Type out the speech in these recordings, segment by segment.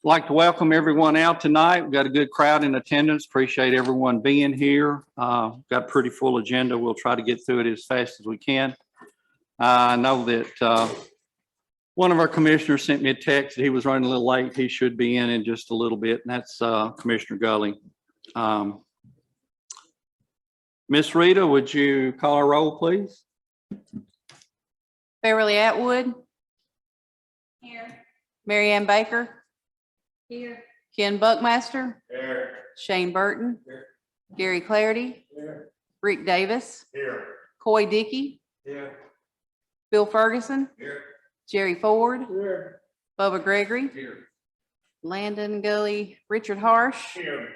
like to welcome everyone out tonight. We've got a good crowd in attendance. Appreciate everyone being here. Got a pretty full agenda. We'll try to get through it as fast as we can. I know that one of our commissioners sent me a text that he was running a little late. He should be in just a little bit, and that's Commissioner Gully. Miss Rita, would you call our roll, please? Beverly Atwood. Here. Mary Ann Baker. Here. Ken Buckmaster. Here. Shane Burton. Here. Gary Clarity. Here. Rick Davis. Here. Coy Dickey. Here. Bill Ferguson. Here. Jerry Ford. Here. Bubba Gregory. Here. Landon Gully. Richard Harsh. Here.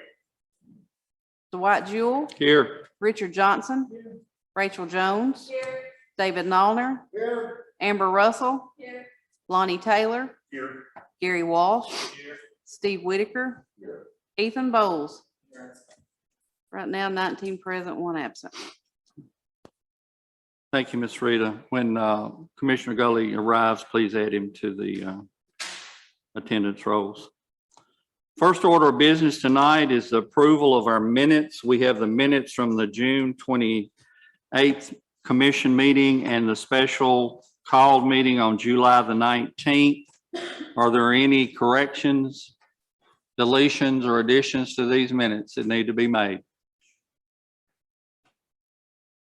Dwight Jewell. Here. Richard Johnson. Here. Rachel Jones. Here. David Nallner. Here. Amber Russell. Here. Lonnie Taylor. Here. Gary Walsh. Here. Steve Whitaker. Here. Ethan Bowles. Here. Right now, 19 present, 1 absent. Thank you, Miss Rita. When Commissioner Gully arrives, please add him to the attendance rolls. First order of business tonight is the approval of our minutes. We have the minutes from the June 28th commission meeting and the special called meeting on July the 19th. Are there any corrections, deletions, or additions to these minutes that need to be made?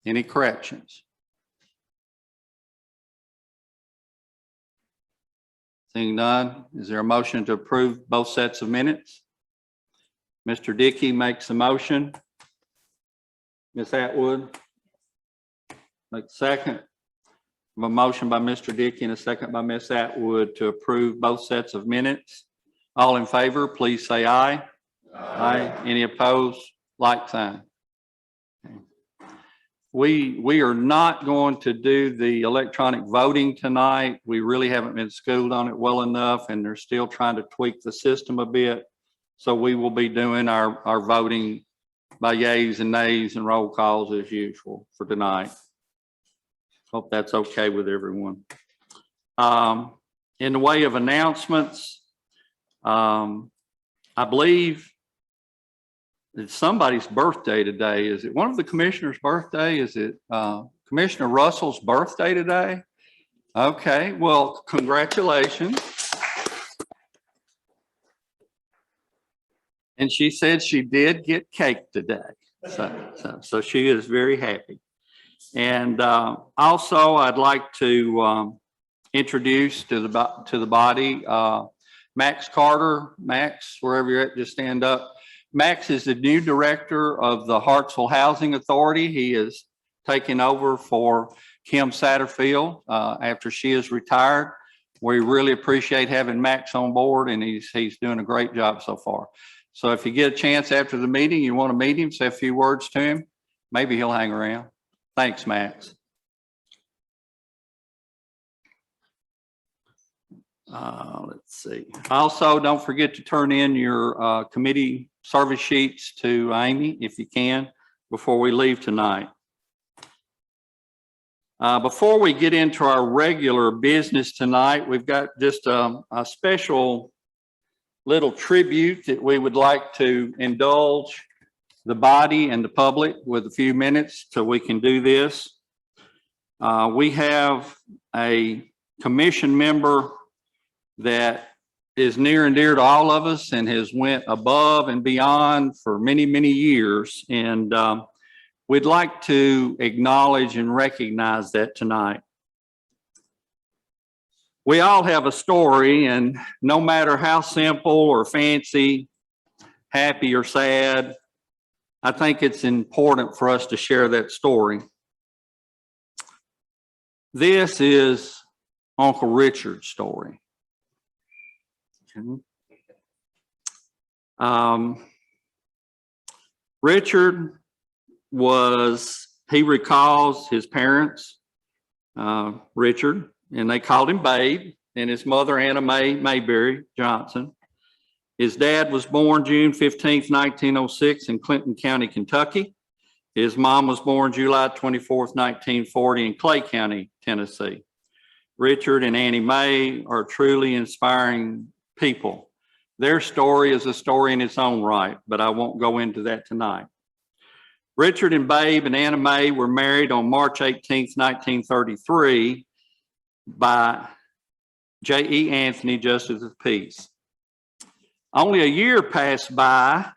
Any corrections? Seeing none, is there a motion to approve both sets of minutes? Mr. Dickey makes a motion. Ms. Atwood makes a second. A motion by Mr. Dickey and a second by Ms. Atwood to approve both sets of minutes. All in favor, please say aye. Aye. Any opposed? Like sign. We are not going to do the electronic voting tonight. We really haven't been schooled on it well enough, and they're still trying to tweak the system a bit. So we will be doing our voting by yays and nays and roll calls as usual for tonight. Hope that's okay with everyone. In the way of announcements, I believe it's somebody's birthday today. Is it one of the commissioners' birthday? Is it Commissioner Russell's birthday today? Okay, well, congratulations. And she said she did get cake today. So she is very happy. And also I'd like to introduce to the body Max Carter. Max, wherever you're at, just stand up. Max is the new director of the Hartsville Housing Authority. He is taking over for Kim Satterfield after she is retired. We really appreciate having Max on board, and he's doing a great job so far. So if you get a chance after the meeting, you want to meet him, say a few words to him, maybe he'll hang around. Thanks, Max. Let's see. Also, don't forget to turn in your committee service sheets to Amy if you can before we leave tonight. Before we get into our regular business tonight, we've got just a special little tribute that we would like to indulge the body and the public with a few minutes so we can do this. We have a commission member that is near and dear to all of us and has went above and beyond for many, many years. And we'd like to acknowledge and recognize that tonight. We all have a story, and no matter how simple or fancy, happy or sad, I think it's important for us to share that story. This is Uncle Richard's story. Richard he recalls his parents, Richard, and they called him Babe, and his mother, Anna Mae Mayberry Johnson. His dad was born June 15th, 1906 in Clinton County, Kentucky. His mom was born July 24th, 1940 in Clay County, Tennessee. Richard and Annie Mae are truly inspiring people. Their story is a story in its own right, but I won't go into that tonight. Richard and Babe and Anna Mae were married on March 18th, 1933 by J.E. Anthony, Justice of the Peace. Only a year passed by,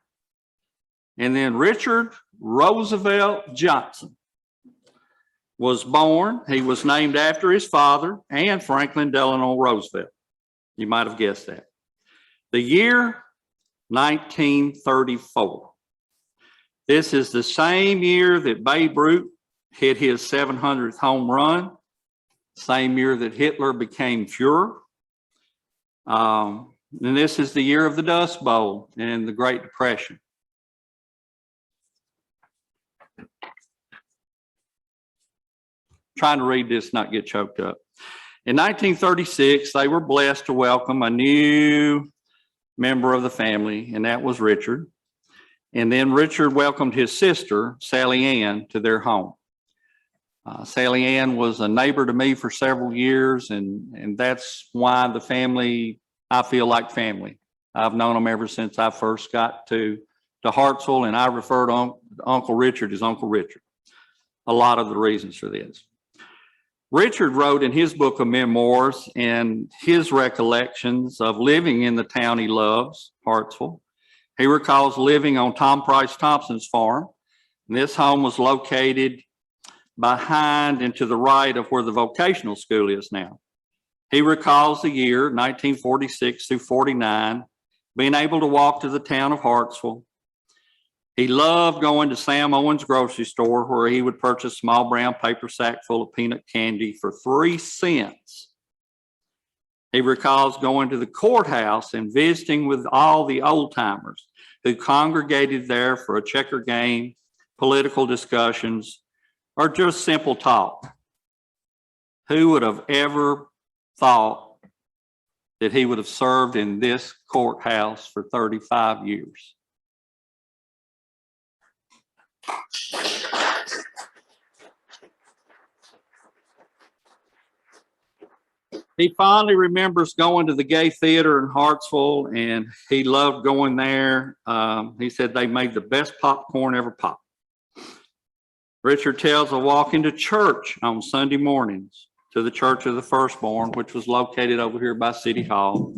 and then Richard Roosevelt Johnson was born. He was named after his father and Franklin Delano Roosevelt. You might have guessed that. The year 1934. This is the same year that Babe Ruth hit his 700th home run, same year that Hitler became Fuhrer. And this is the year of the Dust Bowl and the Great Depression. Trying to read this, not get choked up. In 1936, they were blessed to welcome a new member of the family, and that was Richard. And then Richard welcomed his sister, Sally Ann, to their home. Sally Ann was a neighbor to me for several years, and that's why the family, I feel like family. I've known them ever since I first got to Hartsville, and I refer to Uncle Richard as Uncle Richard. A lot of the reasons for this. Richard wrote in his book of memoirs and his recollections of living in the town he loves, Hartsville. He recalls living on Tom Price Thompson's farm. And this home was located behind and to the right of where the vocational school is now. He recalls the year 1946 through 49, being able to walk to the town of Hartsville. He loved going to Sam Owens grocery store where he would purchase a small brown paper sack full of peanut candy for 3 cents. He recalls going to the courthouse and visiting with all the old timers who congregated there for a checker game, political discussions, or just simple talk. Who would have ever thought that he would have served in this courthouse for 35 years? He fondly remembers going to the Gay Theater in Hartsville, and he loved going there. He said they made the best popcorn ever popped. Richard tells of walking to church on Sunday mornings to the Church of the Firstborn, which was located over here by City Hall.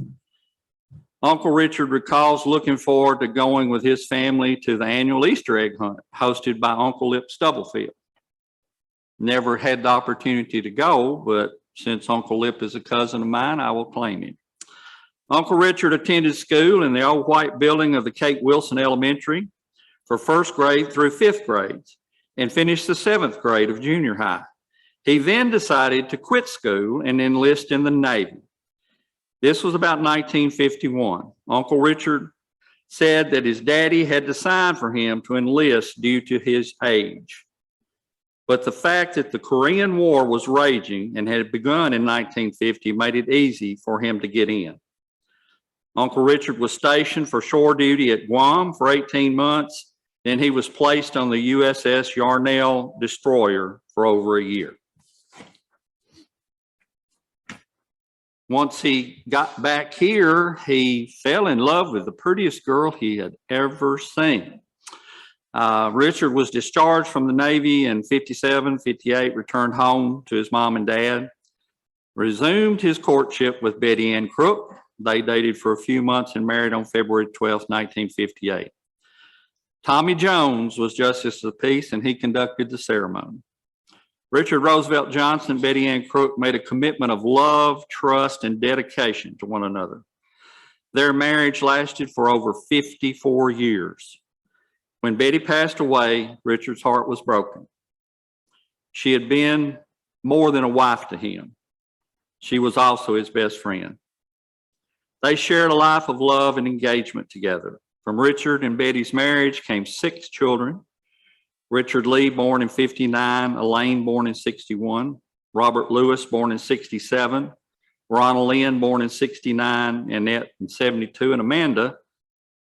Uncle Richard recalls looking forward to going with his family to the annual Easter egg hunt hosted by Uncle Lip Stubblefield. Never had the opportunity to go, but since Uncle Lip is a cousin of mine, I will claim him. Uncle Richard attended school in the old white building of the Kate Wilson Elementary for 1st grade through 5th grades and finished the 7th grade of junior high. He then decided to quit school and enlist in the Navy. This was about 1951. Uncle Richard said that his daddy had to sign for him to enlist due to his age. But the fact that the Korean War was raging and had begun in 1950 made it easy for him to get in. Uncle Richard was stationed for shore duty at Guam for 18 months. Then he was placed on the USS Yarnell destroyer for over a year. Once he got back here, he fell in love with the prettiest girl he had ever seen. Richard was discharged from the Navy in 57, 58, returned home to his mom and dad, resumed his courtship with Betty Ann Crook. They dated for a few months and married on February 12, 1958. Tommy Jones was Justice of the Peace, and he conducted the ceremony. Richard Roosevelt Johnson and Betty Ann Crook made a commitment of love, trust, and dedication to one another. Their marriage lasted for over 54 years. When Betty passed away, Richard's heart was broken. She had been more than a wife to him. She was also his best friend. They shared a life of love and engagement together. From Richard and Betty's marriage came 6 children. Richard Lee, born in 59, Elaine, born in 61, Robert Lewis, born in 67, Ronald Lynn, born in 69, Annette in 72, and Amanda,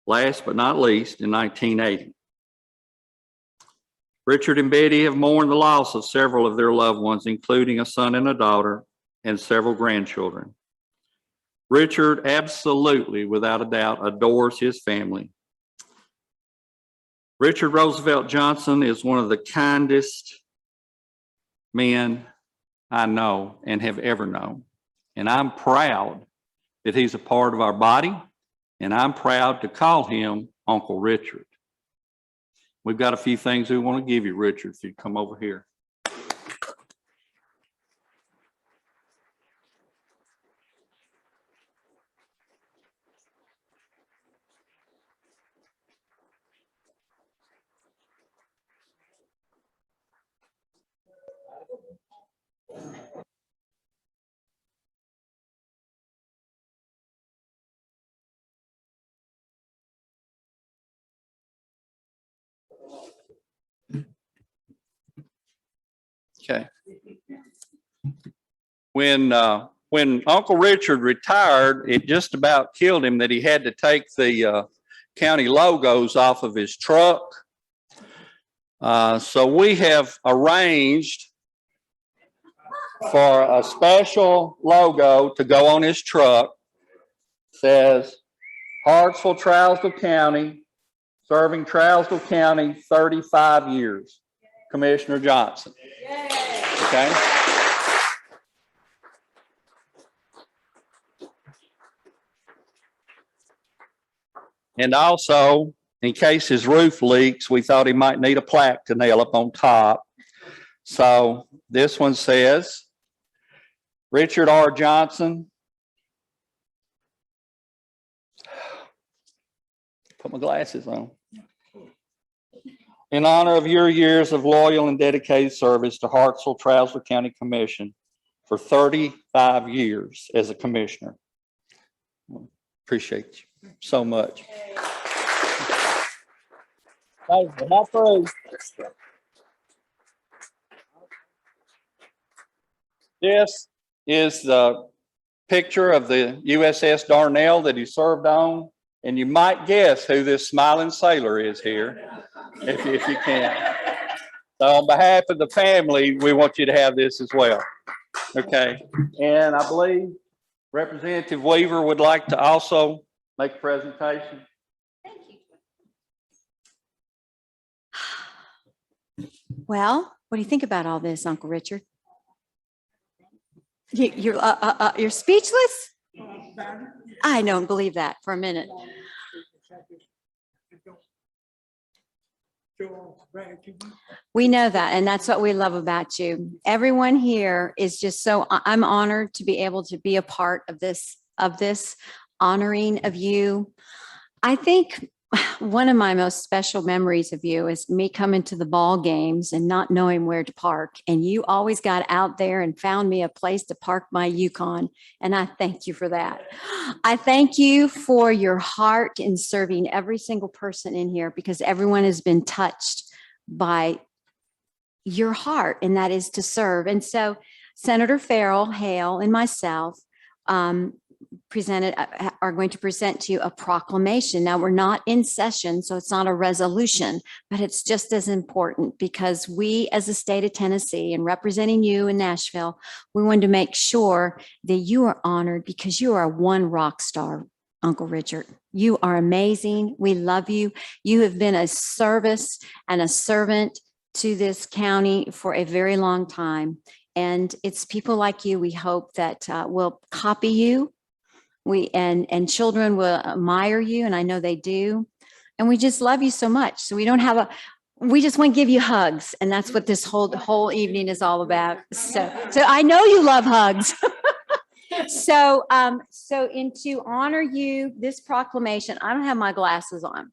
last but not least, in 1980. Richard and Betty have mourned the loss of several of their loved ones, including a son and a daughter and several grandchildren. Richard absolutely, without a doubt, adores his family. Richard Roosevelt Johnson is one of the kindest men I know and have ever known. And I'm proud that he's a part of our body, and I'm proud to call him Uncle Richard. We've got a few things we want to give you, Richard, if you'd come over here. Okay. When Uncle Richard retired, it just about killed him that he had to take the county logos off of his truck. So we have arranged for a special logo to go on his truck. It says Hartsville, Trousdale County, serving Trousdale County 35 years. Commissioner Johnson. Okay. And also, in case his roof leaks, we thought he might need a plaque to nail up on top. So this one says, Richard R. Johnson. Put my glasses on. In honor of your years of loyal and dedicated service to Hartsville Trousdale County Commission for 35 years as a commissioner. Appreciate you so much. Hey, we're not through. This is the picture of the USS Darnell that he served on, and you might guess who this smiling sailor is here, if you can. So on behalf of the family, we want you to have this as well. Okay, and I believe Representative Weaver would like to also make a presentation. Thank you. Well, what do you think about all this, Uncle Richard? You're speechless? I don't believe that for a minute. We know that, and that's what we love about you. Everyone here is just so, I'm honored to be able to be a part of this honoring of you. I think one of my most special memories of you is me coming to the ball games and not knowing where to park. And you always got out there and found me a place to park my Yukon. And I thank you for that. I thank you for your heart in serving every single person in here, because everyone has been touched by your heart, and that is to serve. And so Senator Farrell, Hale, and myself are going to present to you a proclamation. Now, we're not in session, so it's not a resolution, but it's just as important, because we, as the state of Tennessee and representing you in Nashville, we wanted to make sure that you are honored, because you are one rock star, Uncle Richard. You are amazing. We love you. You have been a service and a servant to this county for a very long time. And it's people like you, we hope, that will copy you. And children will admire you, and I know they do. And we just love you so much. So we just want to give you hugs, and that's what this whole evening is all about. So I know you love hugs. So to honor you, this proclamation, I don't have my glasses on,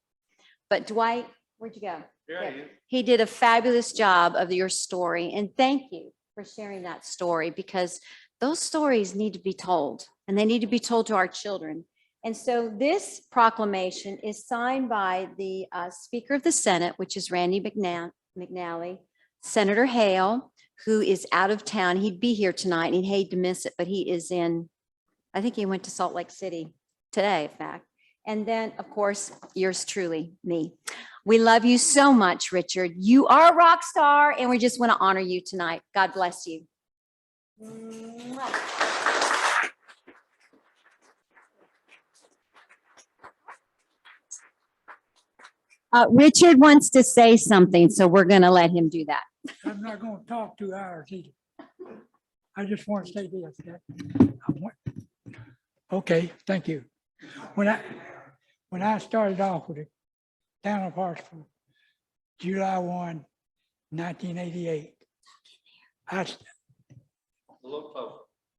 but Dwight, where'd you go? Yeah. He did a fabulous job of your story, and thank you for sharing that story, because those stories need to be told, and they need to be told to our children. And so this proclamation is signed by the Speaker of the Senate, which is Randy McNally, Senator Hale, who is out of town. He'd be here tonight, and he'd hate to miss it, but he is I think he went to Salt Lake City today, in fact. And then, of course, yours truly, me. We love you so much, Richard. You are a rock star, and we just want to honor you tonight. God bless you. Richard wants to say something, so we're going to let him do that. I'm not gonna talk 2 hours either. I just want to say this. Okay, thank you. When I started off with the town of Hartsville, July 1, 1988.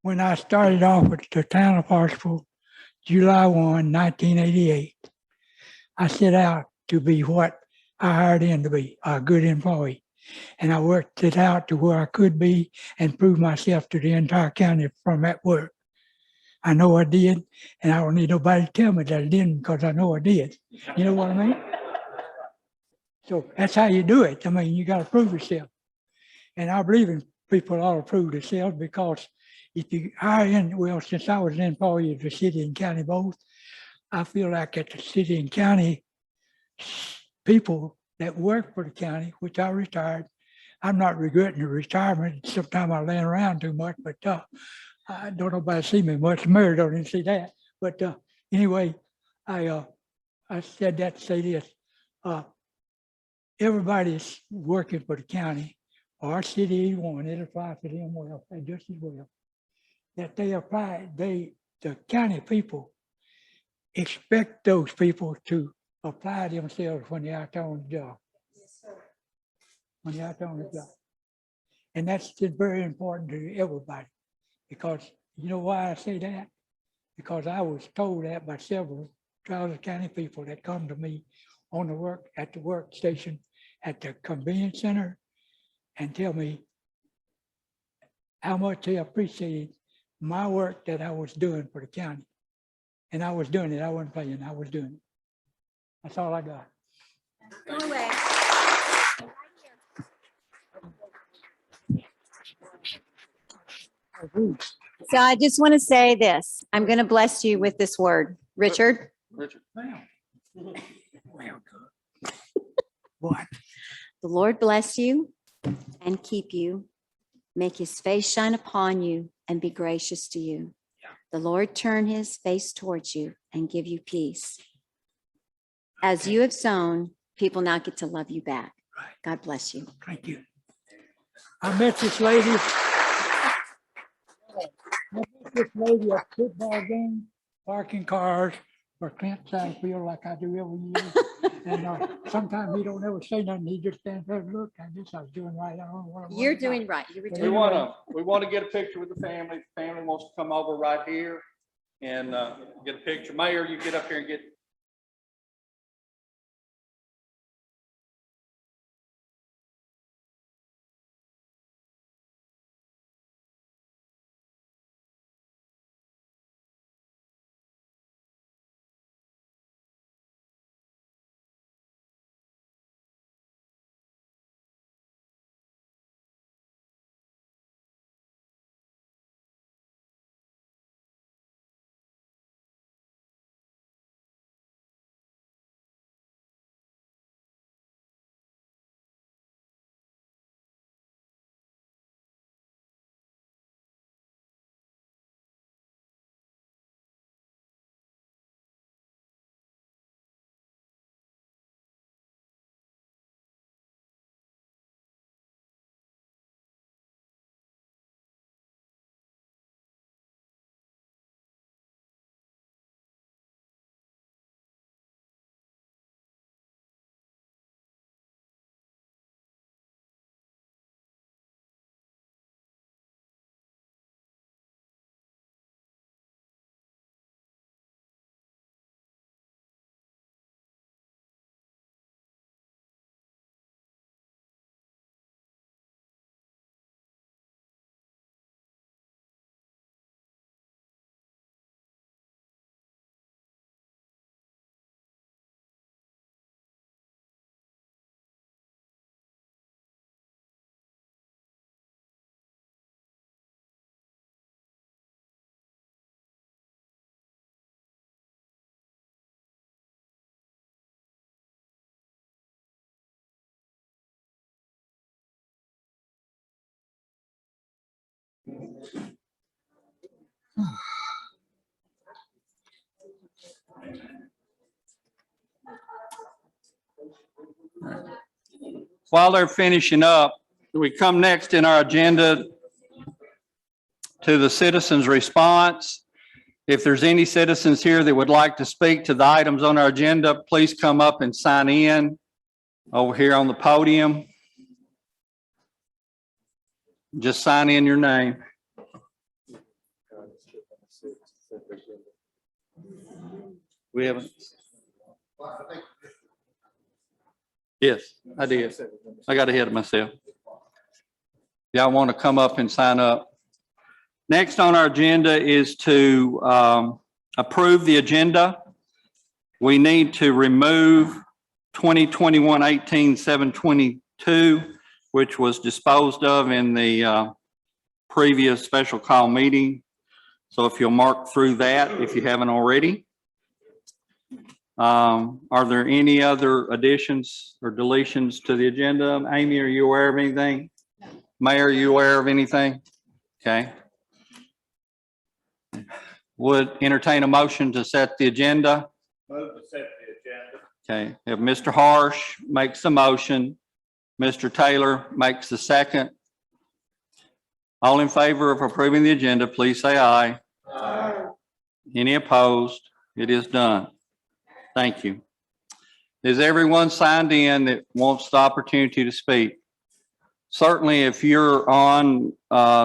When I started off with the town of Hartsville, July 1, 1988, I set out to be what I hired in to be, a good employee. And I worked it out to where I could be and prove myself to the entire county from that work. I know I did, and I don't need nobody to tell me that I didn't because I know I did. You know what I mean? So that's how you do it. I mean, you got to prove yourself. And I believe in people ought to prove themselves because if you hire in, well, since I was an employee of the city and county both, I feel like at the city and county, people that work for the county, which I retired, I'm not regretting the retirement. Sometimes I lay around too much, but I don't nobody see me much. Mary don't even see that. But anyway, I said that to say this. Everybody's working for the county or city one, it applies to them well, just as well. That they apply, the county people expect those people to apply themselves when they're out on the job. When they're out on the job. And that's just very important to everybody. Because you know why I say that? Because I was told that by several Charles County people that come to me on the work, at the workstation, at the convenience center, and tell me how much they appreciated my work that I was doing for the county. And I was doing it, I wasn't playing, I was doing it. That's all I got. Go away. So I just want to say this. I'm going to bless you with this word. Richard, Richard. Well, good. What? the Lord bless you and keep you, make his face shine upon you and be gracious to you. The Lord turn his face towards you and give you peace. As you have sown, people now get to love you back. Right. God bless you. Thank you. I met this lady. At football game, parking cars for Clint Satterfield like I do every year. And sometimes he don't ever say nothing. He just stands there and look. I guess I was doing right. I don't know what I You're was doing right. You're We We doing want want to get a picture with the family. The family wants to come over right here and get a picture. Mayor, you get up here and get. while they're finishing up, we come next in our agenda to the citizens' response. If there's any citizens here that would like to speak to the items on our agenda, please come up and sign in over here on the podium. Just sign in your name. We haven't. Yes, I did. I got ahead of myself. Y'all want to come up and sign up. Next on our agenda is to approve the agenda. We need to remove 2021-18-722, which was disposed of in the previous special call meeting. So if you'll mark through that, if you haven't already. Are there any other additions or deletions to the agenda? Amy, are you aware of anything? Mayor, are you aware of anything? Okay. Would entertain a motion to set the agenda. Move to set the agenda. Okay, if Mr. Harsh makes the motion, Mr. Taylor makes the second. All in favor of approving the agenda, please say aye. Aye. Any opposed? It is done. Thank you. Is everyone signed in that wants the opportunity to speak? Certainly, if you're on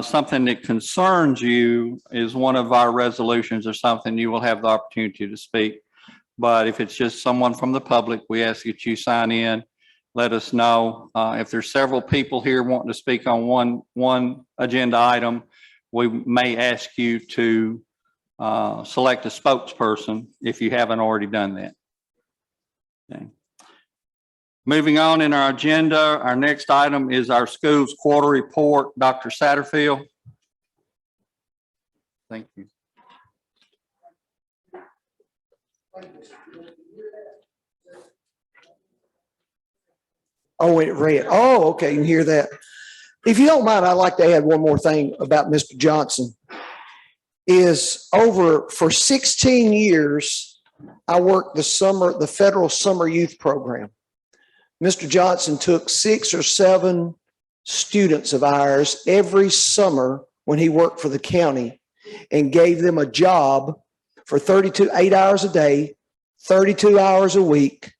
something that concerns you is one of our resolutions or something, you will have the opportunity to speak. But if it's just someone from the public, we ask that you sign in. Let us know. If there's several people here wanting to speak on one agenda item, we may ask you to select a spokesperson if you haven't already done that. Okay. Moving on in our agenda, our next item is our school's quarter report. Dr. Satterfield. Thank you. Oh, it read. Oh, okay, you can hear that. If you don't mind, I'd like to add one more thing about Mr. Johnson. For 16 years, I worked the federal summer youth program. Mr. Johnson took 6 or 7 students of ours every summer when he worked for the county and gave them a job for 8 hours a day, 32 hours a week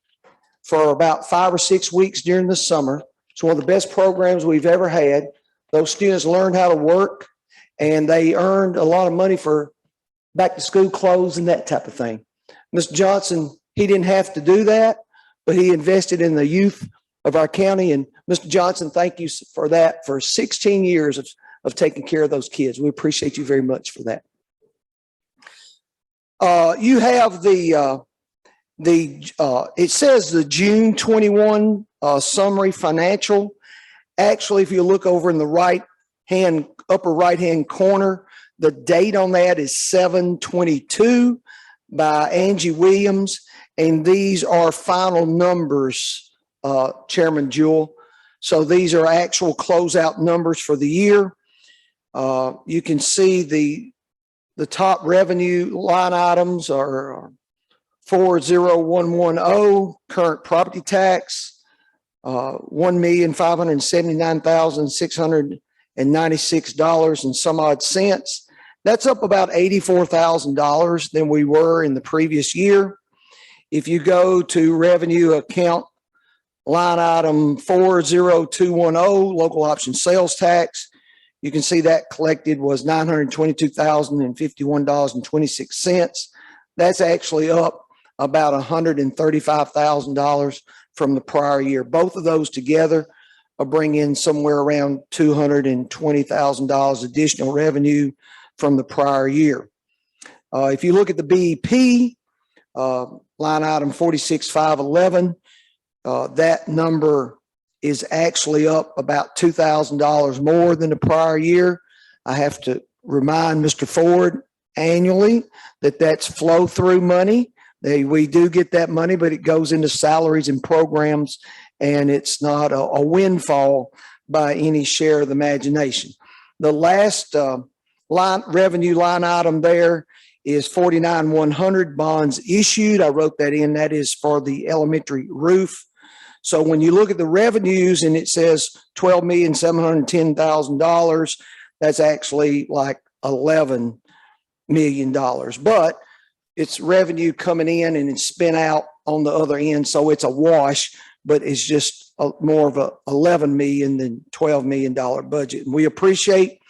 for about 5 or 6 weeks during the summer. It's one of the best programs we've ever had. Those students learned how to work and they earned a lot of money for back to school clothes and that type of thing. Mr. Johnson, he didn't have to do that, but he invested in the youth of our county. And Mr. Johnson, thank you for that, for 16 years of taking care of those kids. We appreciate you very much for that. You have it says the June 21 summary financial. Actually, if you look over in the upper right-hand corner, the date on that is 7/22 by Angie Williams. And these are final numbers, Chairman Jewell. So these are actual closeout numbers for the year. You can see the top revenue line items are 40110, current property tax, $1,579,696 and some odd cents. That's up about $84,000 than we were in the previous year. If you go to revenue account line item 40210, local option sales tax, you can see that collected was $922,051.26. That's actually up about $135,000 from the prior year. Both of those together will bring in somewhere around $220,000 additional revenue from the prior year. If you look at the BEP, line item 46511, that number is actually up about $2,000 more than the prior year. I have to remind Mr. Ford annually that that's flow through money. We do get that money, but it goes into salaries and programs, and it's not a windfall by any share of the imagination. The last revenue line item there is 49,100 bonds issued. I wrote that in. That is for the elementary roof. So when you look at the revenues and it says $12,710,000, that's actually like $11 million. But it's revenue coming in and it's spent out on the other end. So it's a wash, but it's just more of a 11 million than $12 million budget. And we appreciate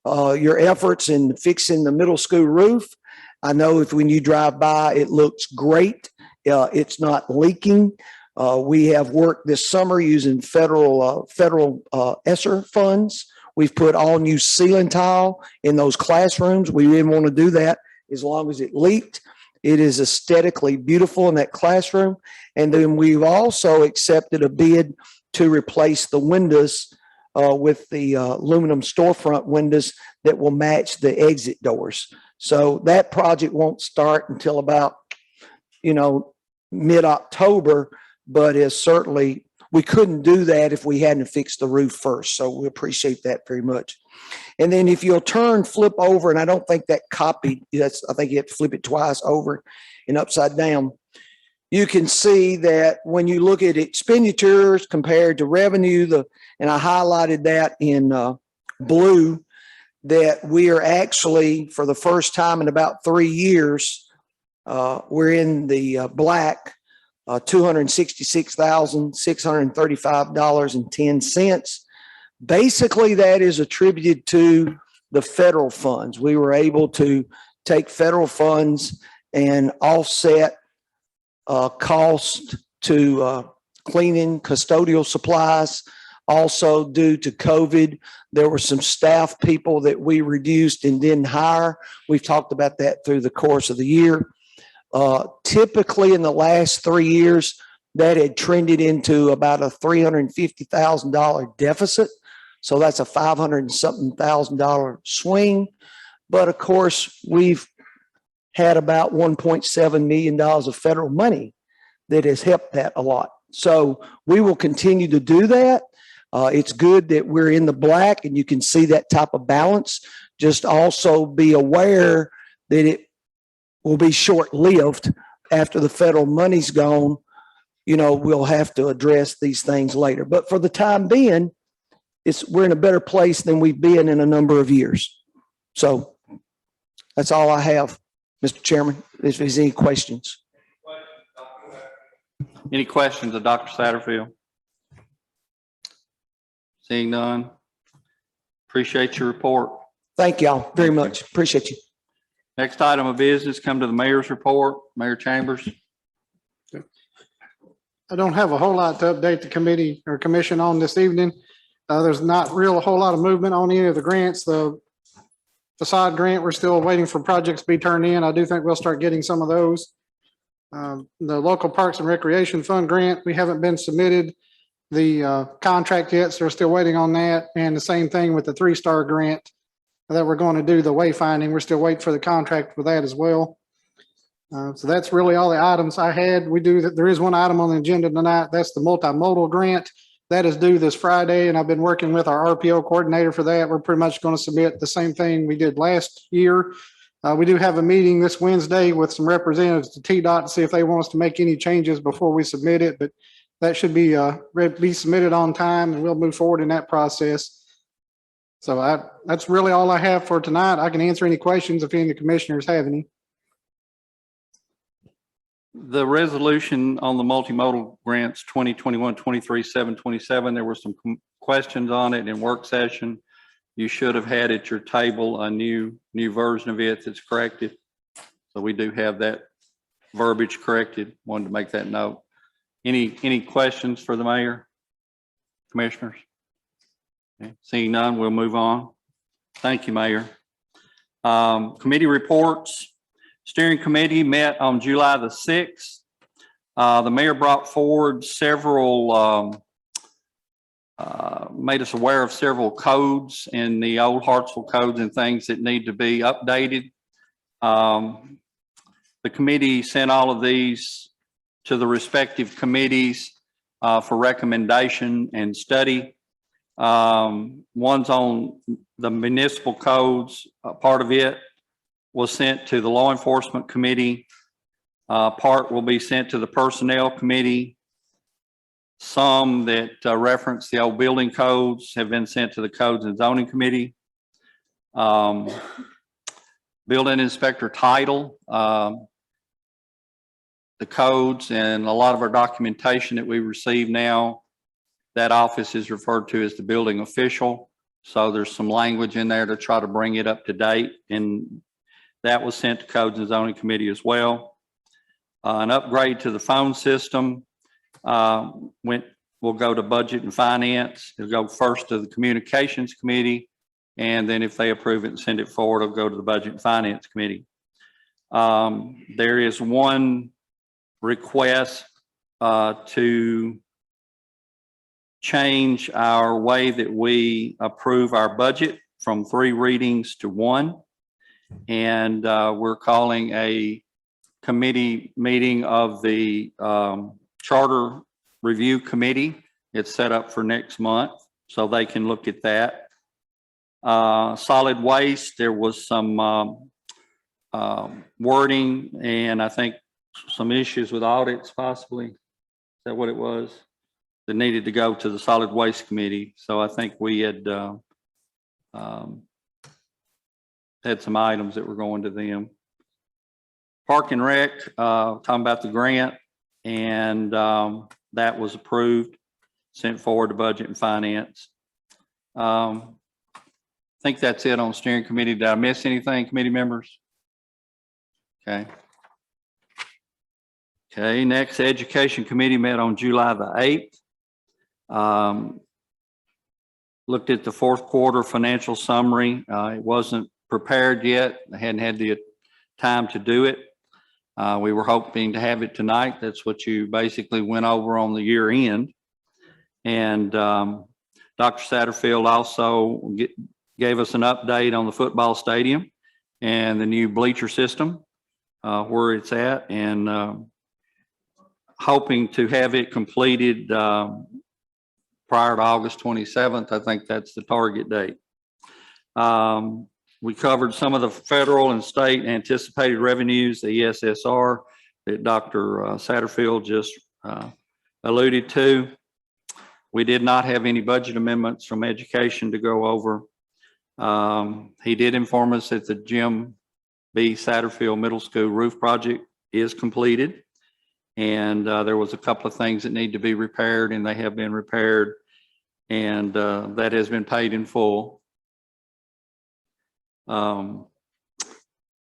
your efforts in fixing the middle school roof. I know when you drive by, it looks great. It's not leaking. We have worked this summer using federal ESSER funds. We've put all new ceiling tile in those classrooms. We didn't want to do that as long as it leaked. It is aesthetically beautiful in that classroom. And then we've also accepted a bid to replace the windows with the aluminum storefront windows that will match the exit doors. So that project won't start until about, mid-October, but is certainly, we couldn't do that if we hadn't fixed the roof first. So we appreciate that very much. And then if you'll flip over, and I don't think that copied, I think you have to flip it twice over and upside down. You can see that when you look at expenditures compared to revenue, and I highlighted that in blue, that we are actually, for the first time in about 3 years, we're in the black, $266,635.10. Basically, that is attributed to the federal funds. We were able to take federal funds and offset cost to cleaning, custodial supplies. Also, due to COVID, there were some staff people that we reduced and didn't hire. We've talked about that through the course of the year. Typically, in the last 3 years, that had trended into about a $350,000 deficit. So that's a $500,000 swing. But of course, we've had about $1.7 million of federal money that has helped that a lot. So we will continue to do that. It's good that we're in the black and you can see that type of balance. Just also be aware that it will be short-lived after the federal money's gone. We'll have to address these things later. But for the time being, we're in a better place than we've been in a number of years. So that's all I have, Mr. Chairman, if there's any questions. Any questions of Dr. Satterfield? Seeing none. Appreciate your report. Thank y'all very much. Appreciate you. Next item of business, come to the mayor's report. Mayor Chambers. I don't have a whole lot to update the committee or commission on this evening. There's not a whole lot of movement on any of the grants. The facade grant, we're still waiting for projects to be turned in. I do think we'll start getting some of those. The local Parks and Recreation Fund grant, we haven't been submitted the contract yet, so we're still waiting on that. And the same thing with the 3-star grant that we're going to do the wayfinding. We're still waiting for the contract for that as well. So that's really all the items I had. There is one item on the agenda tonight. That's the multimodal grant. That is due this Friday, and I've been working with our RPO coordinator for that. We're pretty much going to submit the same thing we did last year. We do have a meeting this Wednesday with some representatives to TDOT to see if they want us to make any changes before we submit it, but that should be submitted on time, and we'll move forward in that process. So that's really all I have for tonight. I can answer any questions if any of the commissioners have any. The resolution on the multimodal grants 2021-23-727, there were some questions on it in work session. You should have had at your table a new version of it that's corrected. So we do have that verbiage corrected. Wanted to make that note. Any questions for the mayor, commissioners? Okay. Seeing none, we'll move on. Thank you, Mayor. Committee reports. Steering committee met on July the 6th. The mayor brought forward several, made us aware of several codes in the old Hartsville codes and things that need to be updated. The committee sent all of these to the respective committees for recommendation and study. One's on the municipal codes. Part of it was sent to the law enforcement committee. Part will be sent to the personnel committee. Some that reference the old building codes have been sent to the Codes and Zoning Committee. Building inspector title, the codes and a lot of our documentation that we receive now, that office is referred to as the building official. So there's some language in there to try to bring it up to date, and that was sent to Codes and Zoning Committee as well. An upgrade to the phone system will go to Budget and Finance. It'll go first to the Communications Committee, and then if they approve it and send it forward, it'll go to the Budget and Finance Committee. There is one request to change our way that we approve our budget from 3 readings to 1. And we're calling a committee meeting of the Charter Review Committee. It's set up for next month, so they can look at that. Solid waste, there was some wording and I think some issues with audits possibly. Is that what it was? That needed to go to the Solid Waste Committee. So I think we had had some items that were going to them. Park and Rec, talking about the grant, and that was approved, sent forward to Budget and Finance. I think that's it on steering committee. Did I miss anything, committee members? Okay. Okay, next, Education Committee met on July the 8th. Looked at the fourth quarter financial summary. It wasn't prepared yet. I hadn't had the time to do it. We were hoping to have it tonight. That's what you basically went over on the year end. And Dr. Satterfield also gave us an update on the football stadium and the new bleacher system, where it's at, and hoping to have it completed prior to August 27th. I think that's the target date. We covered some of the federal and state anticipated revenues, the ESSR that Dr. Satterfield just alluded to. We did not have any budget amendments from education to go over. He did inform us that the Jim B. Satterfield Middle School roof project is completed. And there was a couple of things that need to be repaired, and they have been repaired, and that has been paid in full.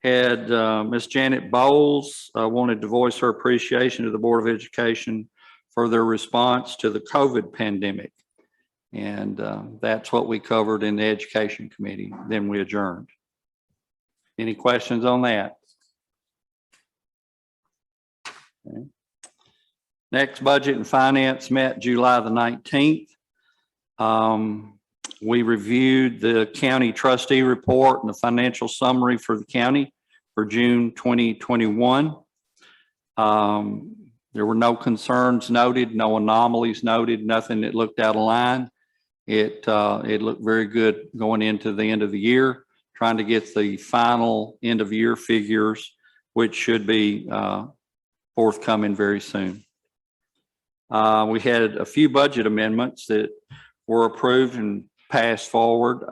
Had Miss Janet Bowles wanted to voice her appreciation to the Board of Education for their response to the COVID pandemic. And that's what we covered in the Education Committee. Then we adjourned. Any questions on that? Okay. Next, Budget and Finance met July the 19th. We reviewed the county trustee report and the financial summary for the county for June 2021. There were no concerns noted, no anomalies noted, nothing that looked out of line. It looked very good going into the end of the year, trying to get the final end of year figures, which should be forthcoming very soon. We had a few budget amendments that were approved and passed forward.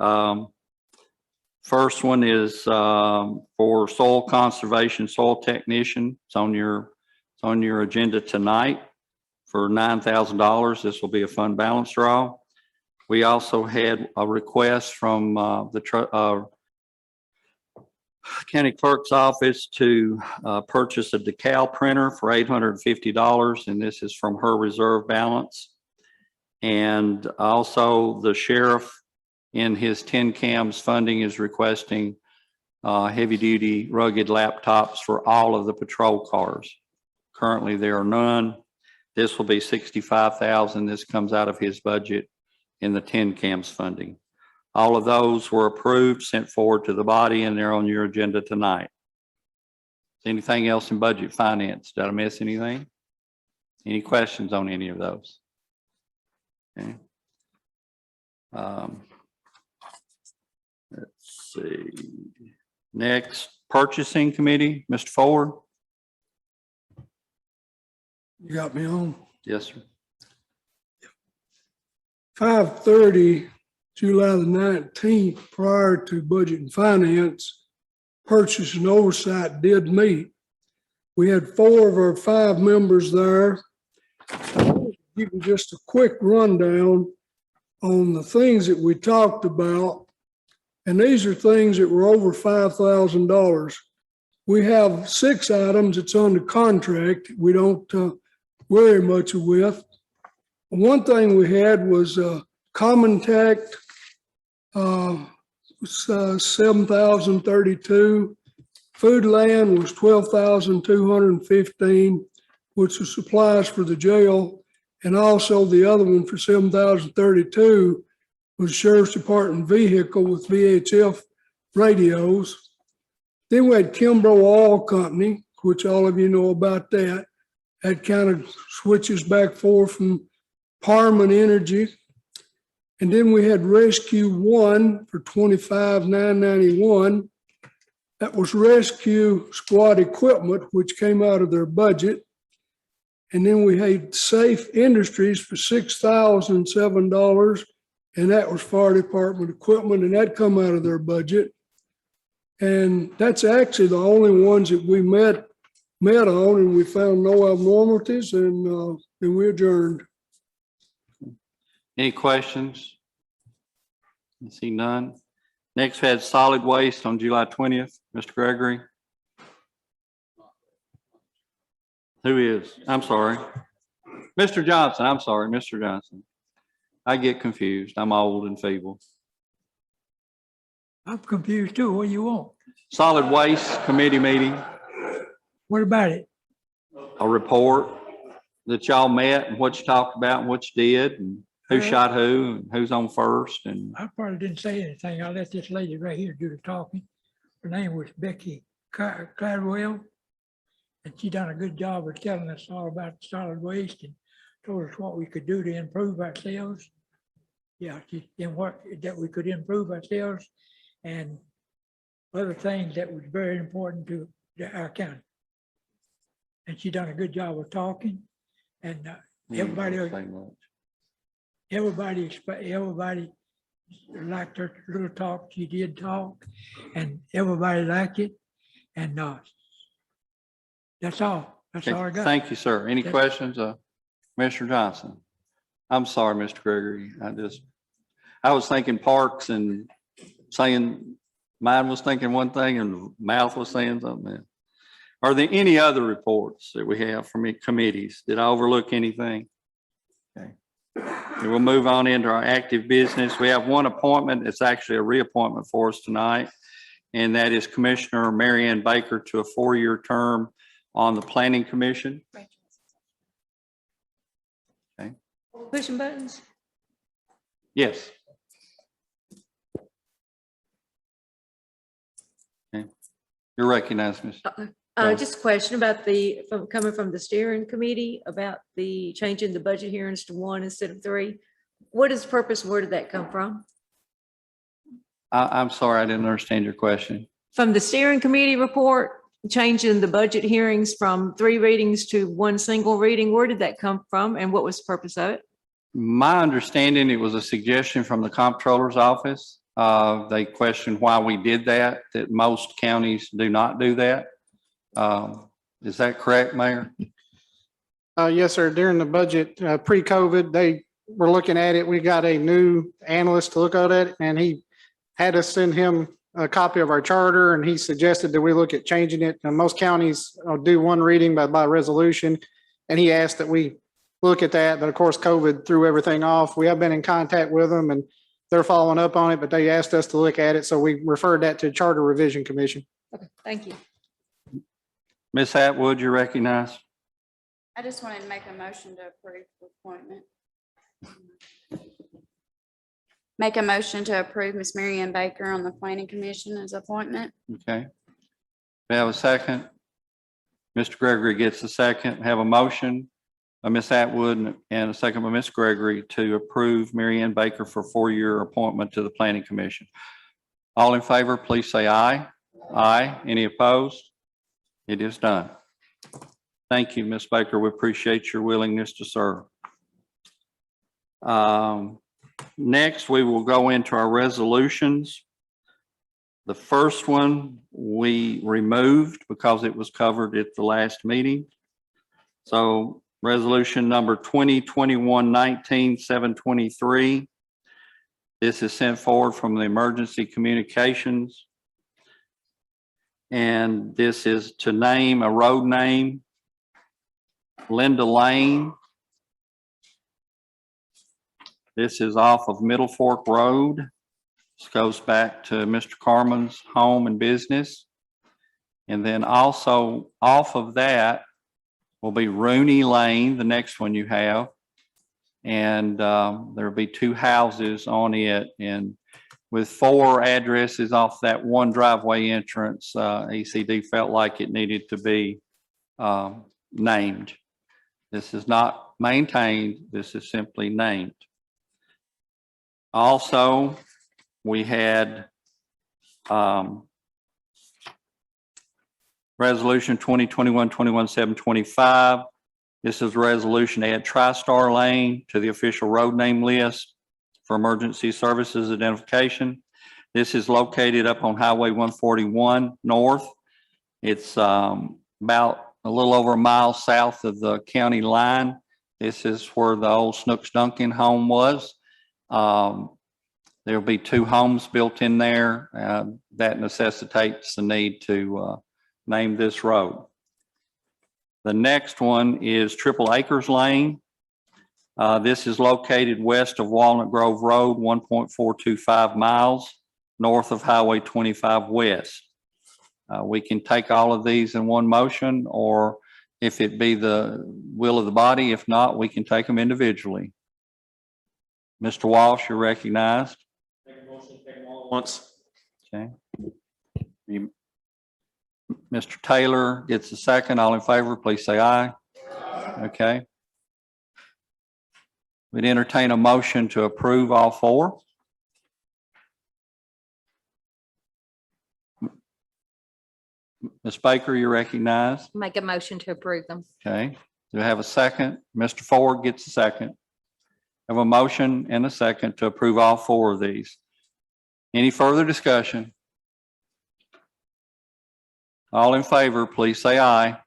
First one is for soil conservation, soil technician. It's on your agenda tonight for $9,000. This will be a fund balance draw. We also had a request from the county clerk's office to purchase a decal printer for $850, and this is from her reserve balance. And also the sheriff in his 10 cams funding is requesting heavy duty rugged laptops for all of the patrol cars. Currently there are none. This will be $65,000. This comes out of his budget in the 10 cams funding. All of those were approved, sent forward to the body, and they're on your agenda tonight. Anything else in budget finance? Did I miss anything? Any questions on any of those? Okay. Let's see. Next, purchasing committee, Mr. Ford. You got me on? Yes, sir. 5:30, July the 19th, prior to Budget and Finance, Purchase and Oversight did meet. We had 4 of our 5 members there. Give you just a quick rundown on the things that we talked about. And these are things that were over $5,000. We have 6 items that's under contract we don't worry much with. One thing we had was Common Tech, was $7,032. Food Land was $12,215, which was supplies for the jail. And also the other one for $7,032 was Sheriff's Department vehicle with VHF radios. Then we had Kimbrough Oil Company, which all of you know about that. That kind of switches back forth from Parman Energy. And then we had Rescue One for $25,991. That was rescue squad equipment, which came out of their budget. And then we had Safe Industries for $6,007. And that was fire department equipment, and that come out of their budget. And that's actually the only ones that we met on, and we found no abnormalities, and we adjourned. Any questions? I see none. Next, we had solid waste on July 20th. Mr. Gregory. Who is? I'm sorry. Mr. Johnson. I'm sorry, Mr. Johnson. I get confused. I'm old and feeble. I'm confused too. What do you want? Solid Waste Committee meeting, What about it? a report that y'all met and what you talked about and what you did and who shot who and who's on first and I probably didn't say anything. I let this lady right here do the talking. Her name was Becky Cladwell. And she done a good job of telling us all about solid waste and told us what we could do to improve ourselves. Yeah, and what that we could improve ourselves and other things that was very important to our county. And she done a good job of talking, and everybody liked her little talk. She did talk, and everybody liked it. And that's all. That's all I got. Thank you, sir. Any That's- questions? Mr. Johnson? I'm sorry, Mr. Gregory. I was thinking parks and saying, mine was thinking one thing and the mouth was saying something else. Are there any other reports that we have from committees? Did I overlook anything? Okay. And we'll move on into our active business. We have one appointment. It's actually a reappointment for us tonight. And that is Commissioner Mary Ann Baker to a 4-year term on the Planning Commission. Okay. Pushing buttons? Yes. Okay. You're recognized, Ms. Yeah. Just a question about coming from the steering committee about the changing the budget hearings to 1 instead of 3. What is the purpose? Where did that come from? I'm sorry, I didn't understand your question. From the steering committee report, changing the budget hearings from 3 readings to 1 single reading, where did that come from and what was the purpose of it? My understanding, it was a suggestion from the comptroller's office. They questioned why we did that most counties do not do that. Is that correct, Mayor? Yes, sir. During the budget, pre-COVID, they were looking at it. We got a new analyst to look at it, and he had us send him a copy of our charter, and he suggested that we look at changing it. And most counties do 1 reading by resolution, and he asked that we look at that. But of course, COVID threw everything off. We have been in contact with them, and they're following up on it, but they asked us to look at it, so we referred that to Charter Revision Commission. Okay, thank you. Ms. Atwood, you recognize? I just wanted to make a motion to approve the appointment. Make a motion to approve Miss Mary Ann Baker on the Planning Commission as appointment. Okay. We have a second. Mr. Gregory gets a second. Have a motion by Ms. Atwood and a second by Ms. Gregory to approve Mary Ann Baker for 4-year appointment to the Planning Commission. All in favor, please say aye. Aye. Any opposed? It is done. Thank you, Ms. Baker. We appreciate your willingness to serve. Next, we will go into our resolutions. The first one we removed because it was covered at the last meeting. So resolution number 2021-19-723. This is sent forward from the Emergency Communications. And this is to name a road name, Linda Lane. This is off of Middle Fork Road. This goes back to Mr. Carmen's home and business. And then also off of that will be Rooney Lane, the next one you have. And there'll be 2 houses on it. And with 4 addresses off that one driveway entrance, ECD felt like it needed to be named. This is not maintained, this is simply named. Also, we had resolution 2021-21-725. This is a resolution to add TriStar Lane to the official road name list for emergency services identification. This is located up on Highway 141 North. It's about a little over a mile south of the county line. This is where the old Snooks Duncan home was. There'll be 2 homes built in there. That necessitates the need to name this road. The next one is Triple Acres Lane. This is located west of Walnut Grove Road, 1.425 miles north of Highway 25 West. We can take all of these in one motion, or if it be the will of the body, if not, we can take them individually. Mr. Walsh, you're recognized. Make a motion, take them all at once. Okay. Mr. Taylor gets a second. All in favor, please say aye. Okay. We'd entertain a motion to approve all 4. Ms. Baker, you're recognized. Make a motion to approve them. Okay. Do I have a second? Mr. Ford gets a second. I have a motion and a second to approve all 4 of these. Any further discussion? All in favor, please say aye.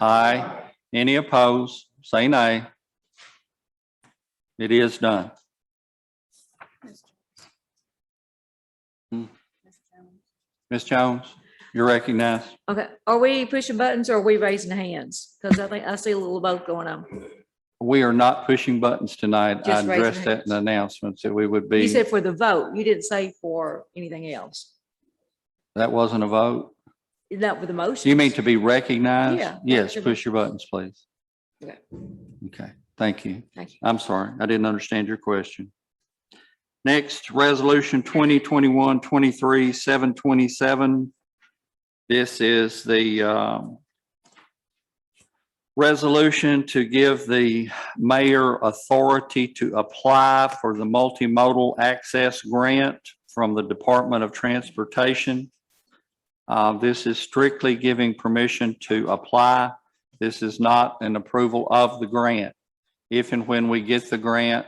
Aye. Any opposed, say nay. It is done. Ms. Jones, you're recognized. Okay, are we pushing buttons or are we raising hands? Because I think I see a little of both going on. We are not pushing buttons tonight. I Just raising addressed that in the announcements that we would You be, said for the vote, you didn't say for anything else. that wasn't a vote. Not with the motion. You mean to be recognized? Yeah. Yes, push your buttons, please. Okay. Okay, thank you. Thank you. I'm sorry, I didn't understand your question. Next, resolution 2021-23-727. This is the resolution to give the mayor authority to apply for the multimodal access grant from the Department of Transportation. This is strictly giving permission to apply. This is not an approval of the grant. If and when we get the grant,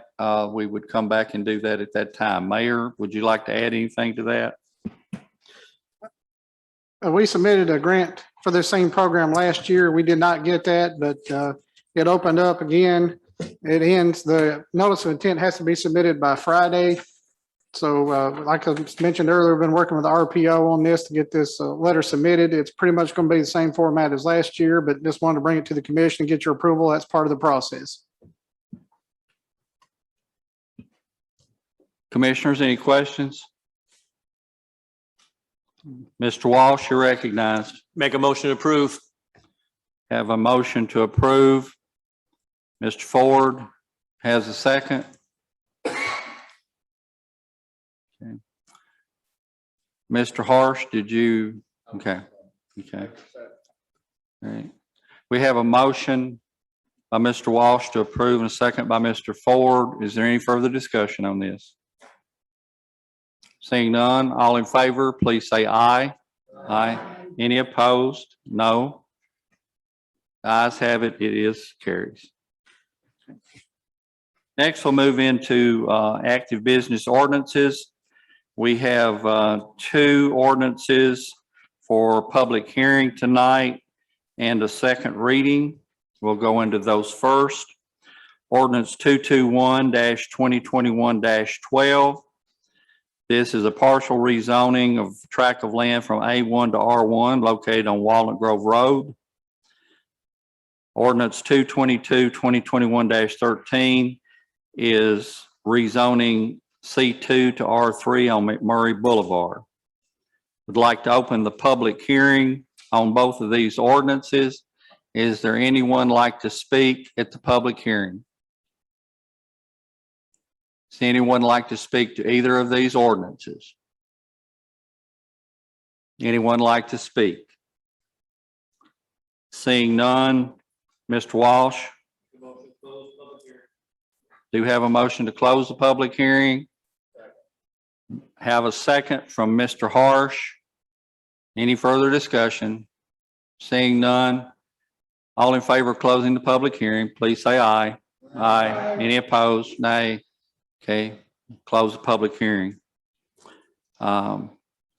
we would come back and do that at that time. Mayor, would you like to add anything to that? We submitted a grant for the same program last year. We did not get that, but it opened up again. It ends, the notice of intent has to be submitted by Friday. So like I mentioned earlier, we've been working with the RPO on this to get this letter submitted. It's pretty much going to be the same format as last year, but just wanted to bring it to the commission and get your approval. That's part of the process. Commissioners, any questions? Mr. Walsh, you're recognized. Make a motion to approve. Have a motion to approve. Mr. Ford has a second. Okay. Mr. Harsh, did you? Okay, okay. All right. We have a motion by Mr. Walsh to approve and a second by Mr. Ford. Is there any further discussion on this? Seeing none, all in favor, please say aye. Aye. Any opposed? No. The ayes have it, it is carries. Next, we'll move into active business ordinances. We have two ordinances for public hearing tonight and a second reading. We'll go into those first. Ordinance 221-2021-12. This is a partial rezoning of tract of land from A1 to R1 located on Walnut Grove Road. Ordinance 222-2021-13 is rezoning C2 to R3 on McMurray Boulevard. Would like to open the public hearing on both of these ordinances. Is there anyone like to speak at the public hearing? Does anyone like to speak to either of these ordinances? Anyone like to speak? Seeing none, Mr. Walsh? Do have a motion to close the public hearing? Have a second from Mr. Harsh. Any further discussion? Seeing none, all in favor of closing the public hearing, please say aye. Aye. Any opposed? Nay. Okay, close the public hearing.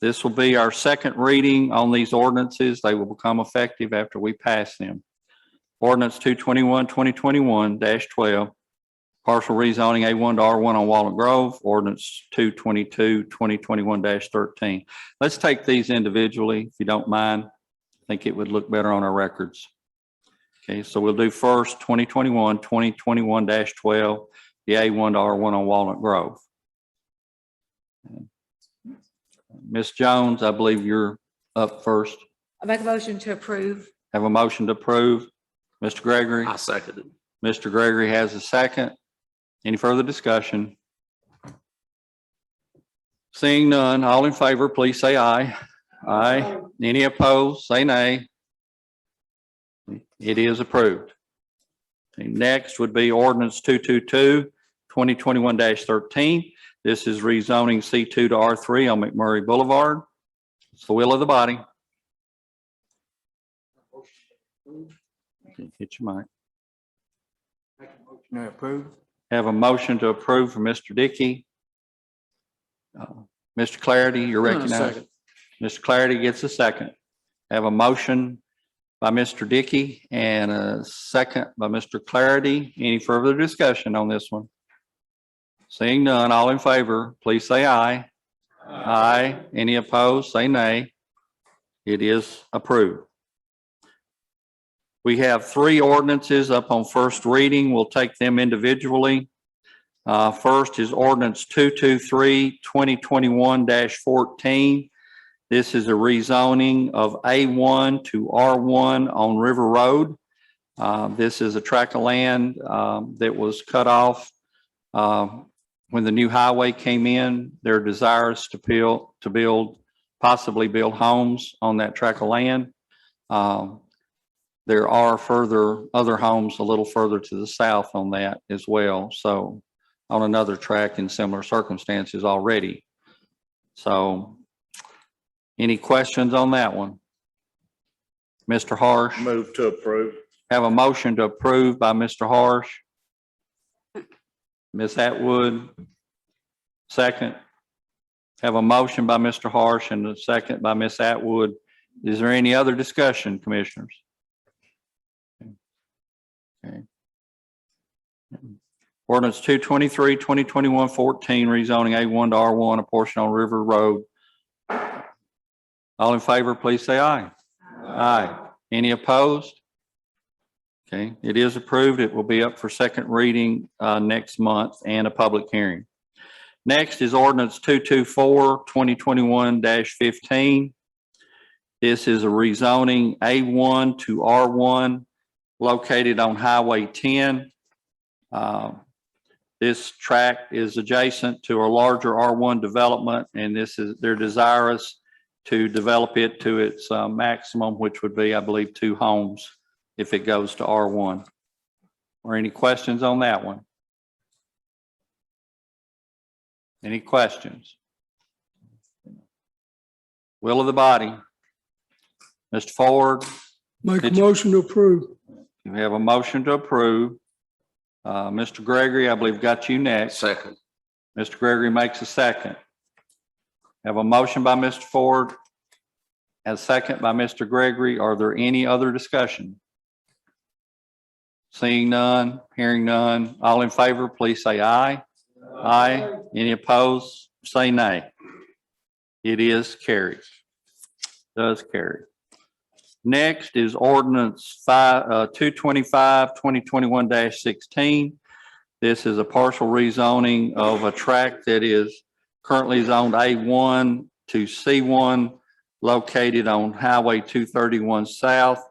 This will be our second reading on these ordinances. They will become effective after we pass them. Ordinance 221-2021-12, partial rezoning A1 to R1 on Walnut Grove. Ordinance 222-2021-13. Let's take these individually, if you don't mind. I think it would look better on our records. Okay, so we'll do first 2021-2021-12, the A1 to R1 on Walnut Grove. Ms. Jones, I believe you're up first. I make a motion to approve. Have a motion to approve. Mr. Gregory? I second it. Mr. Gregory has a second. Any further discussion? Seeing none, all in favor, please say aye. Aye. Any opposed, say nay. It is approved. Okay, next would be ordinance 222-2021-13. This is rezoning C2 to R3 on McMurray Boulevard. It's the will of the body. Okay, hit your mic. Have a motion to approve from Mr. Dickey. Mr. Clarity, you're recognized. Mr. Clarity gets a second. Have a motion by Mr. Dickey and a second by Mr. Clarity. Any further discussion on this one? Seeing none, all in favor, please say aye. Aye. Any opposed, say nay. It is approved. We have three ordinances up on first reading. We'll take them individually. First is ordinance 223-2021-14. This is a rezoning of A1 to R1 on River Road. This is a tract of land that was cut off when the new highway came in. Their desire is to possibly build homes on that tract of land. There are other homes a little further to the south on that as well. So on another tract in similar circumstances already. So any questions on that one? Mr. Harsh? Move to approve. Have a motion to approve by Mr. Harsh. Ms. Atwood, second. Have a motion by Mr. Harsh and a second by Ms. Atwood. Is there any other discussion, commissioners? Okay. Ordinance 223-2021-14, rezoning A1 to R1, a portion on River Road. All in favor, please say aye. Aye. Any opposed? Okay, it is approved. It will be up for second reading next month and a public hearing. Next is ordinance 224-2021-15. This is a rezoning A1 to R1 located on Highway 10. This tract is adjacent to a larger R1 development, and they're desirous to develop it to its maximum, which would be, I believe, 2 homes if it goes to R1. Or any questions on that one? Any questions? Will of the body. Mr. Ford, Make a motion to approve. we have a motion to approve. Mr. Gregory, I believe got you next. Second. Mr. Gregory makes a second. Have a motion by Mr. Ford and a second by Mr. Gregory. Are there any other discussion? Seeing none, hearing none, all in favor, please say aye. Aye. Any opposed, say nay. It is carried. Does carry. Next is ordinance 225, 2021-16. This is a partial rezoning of a tract that is currently zoned A1 to C1, located on Highway 231 South.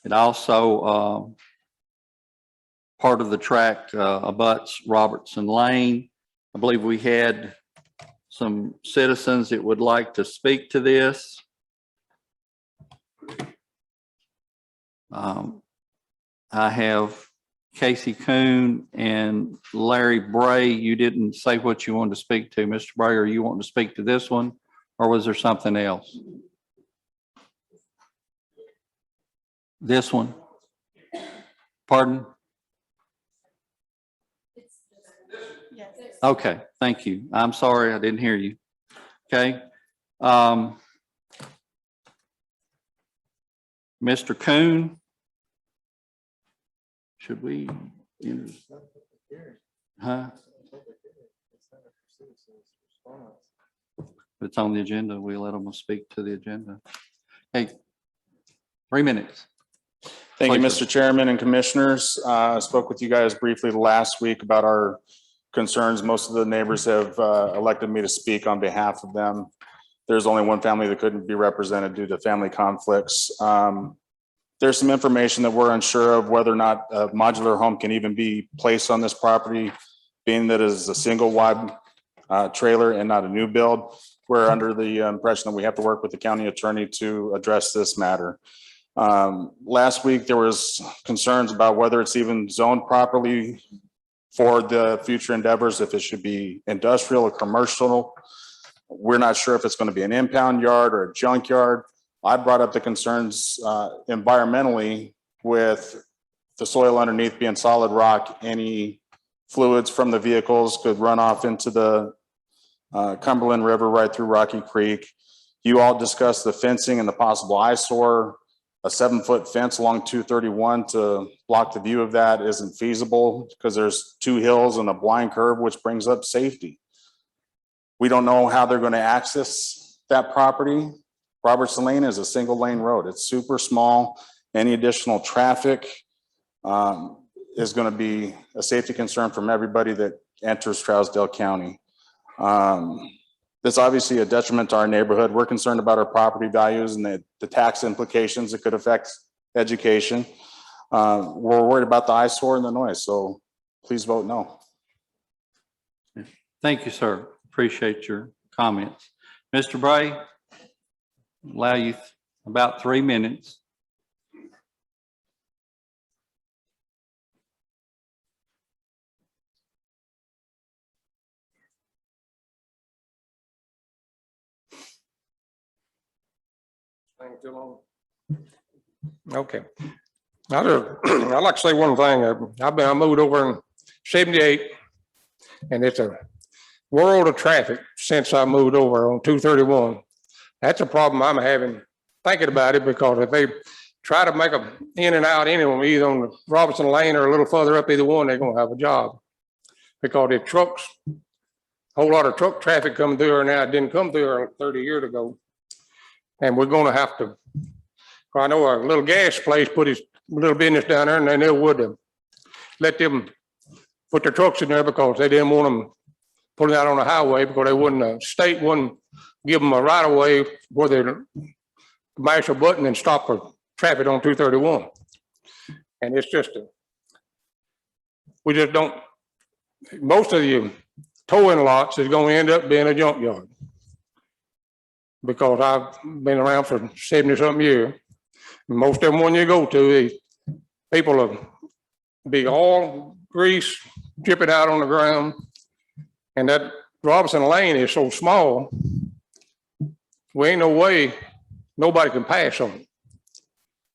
It also, part of the tract abuts Robertson Lane. I believe we had some citizens that would like to speak to this. I have Casey Coon and Larry Bray. You didn't say what you wanted to speak to. Mr. Bray, are you wanting to speak to this one, or was there something else? This one? Pardon? Okay, thank you. I'm sorry, I didn't hear you. Okay. Mr. Coon? Should we? Huh? If it's on the agenda, we let them speak to the agenda. Hey, 3 minutes. Thank you, Please. Mr. Chairman and Commissioners. I spoke with you guys briefly last week about our concerns. Most of the neighbors have elected me to speak on behalf of them. There's only one family that couldn't be represented due to family conflicts. There's some information that we're unsure of whether or not a modular home can even be placed on this property, being that it is a single wide trailer and not a new build. We're under the impression that we have to work with the county attorney to address this matter. Last week, there was concerns about whether it's even zoned properly for the future endeavors, if it should be industrial or commercial. We're not sure if it's going to be an impound yard or a junkyard. I brought up the concerns environmentally with the soil underneath being solid rock. Any fluids from the vehicles could run off into the Cumberland River right through Rocky Creek. You all discussed the fencing and the possible eyesore. A 7-foot fence along 231 to block the view of that isn't feasible because there's 2 hills and a blind curve, which brings up safety. We don't know how they're going to access that property. Robertson Lane is a single lane road. It's super small. Any additional traffic is going to be a safety concern from everybody that enters Trousdale County. That's obviously a detriment to our neighborhood. We're concerned about our property values and the tax implications that could affect education. We're worried about the eyesore and the noise, so please vote no. Thank you, sir. Appreciate your comments. Mr. Bray, allow you about 3 minutes. Okay. I'd like to say one thing. I moved over in '78, and it's a world of traffic since I moved over on 231. That's a problem I'm having thinking about it, because if they try to make them in and out anyway, either on the Robertson Lane or a little further up, either one, they're gonna have a job. Because the trucks, a whole lot of truck traffic coming through here now, it didn't come through here 30 years ago. And we're gonna have to, I know a little gas place put his little business down there, and they never would let them put their trucks in there because they didn't want them pulling out on the highway, because they wouldn't, state wouldn't give them a right of way where they mash a button and stop the traffic on 231. And it's just, we just don't, most of the towing lots is going to end up being a junkyard. Because I've been around for 70-something years. Most of them, when you go to, people will be all grease, dripping out on the ground. And that Robertson Lane is so small, we ain't no way nobody can pass on it.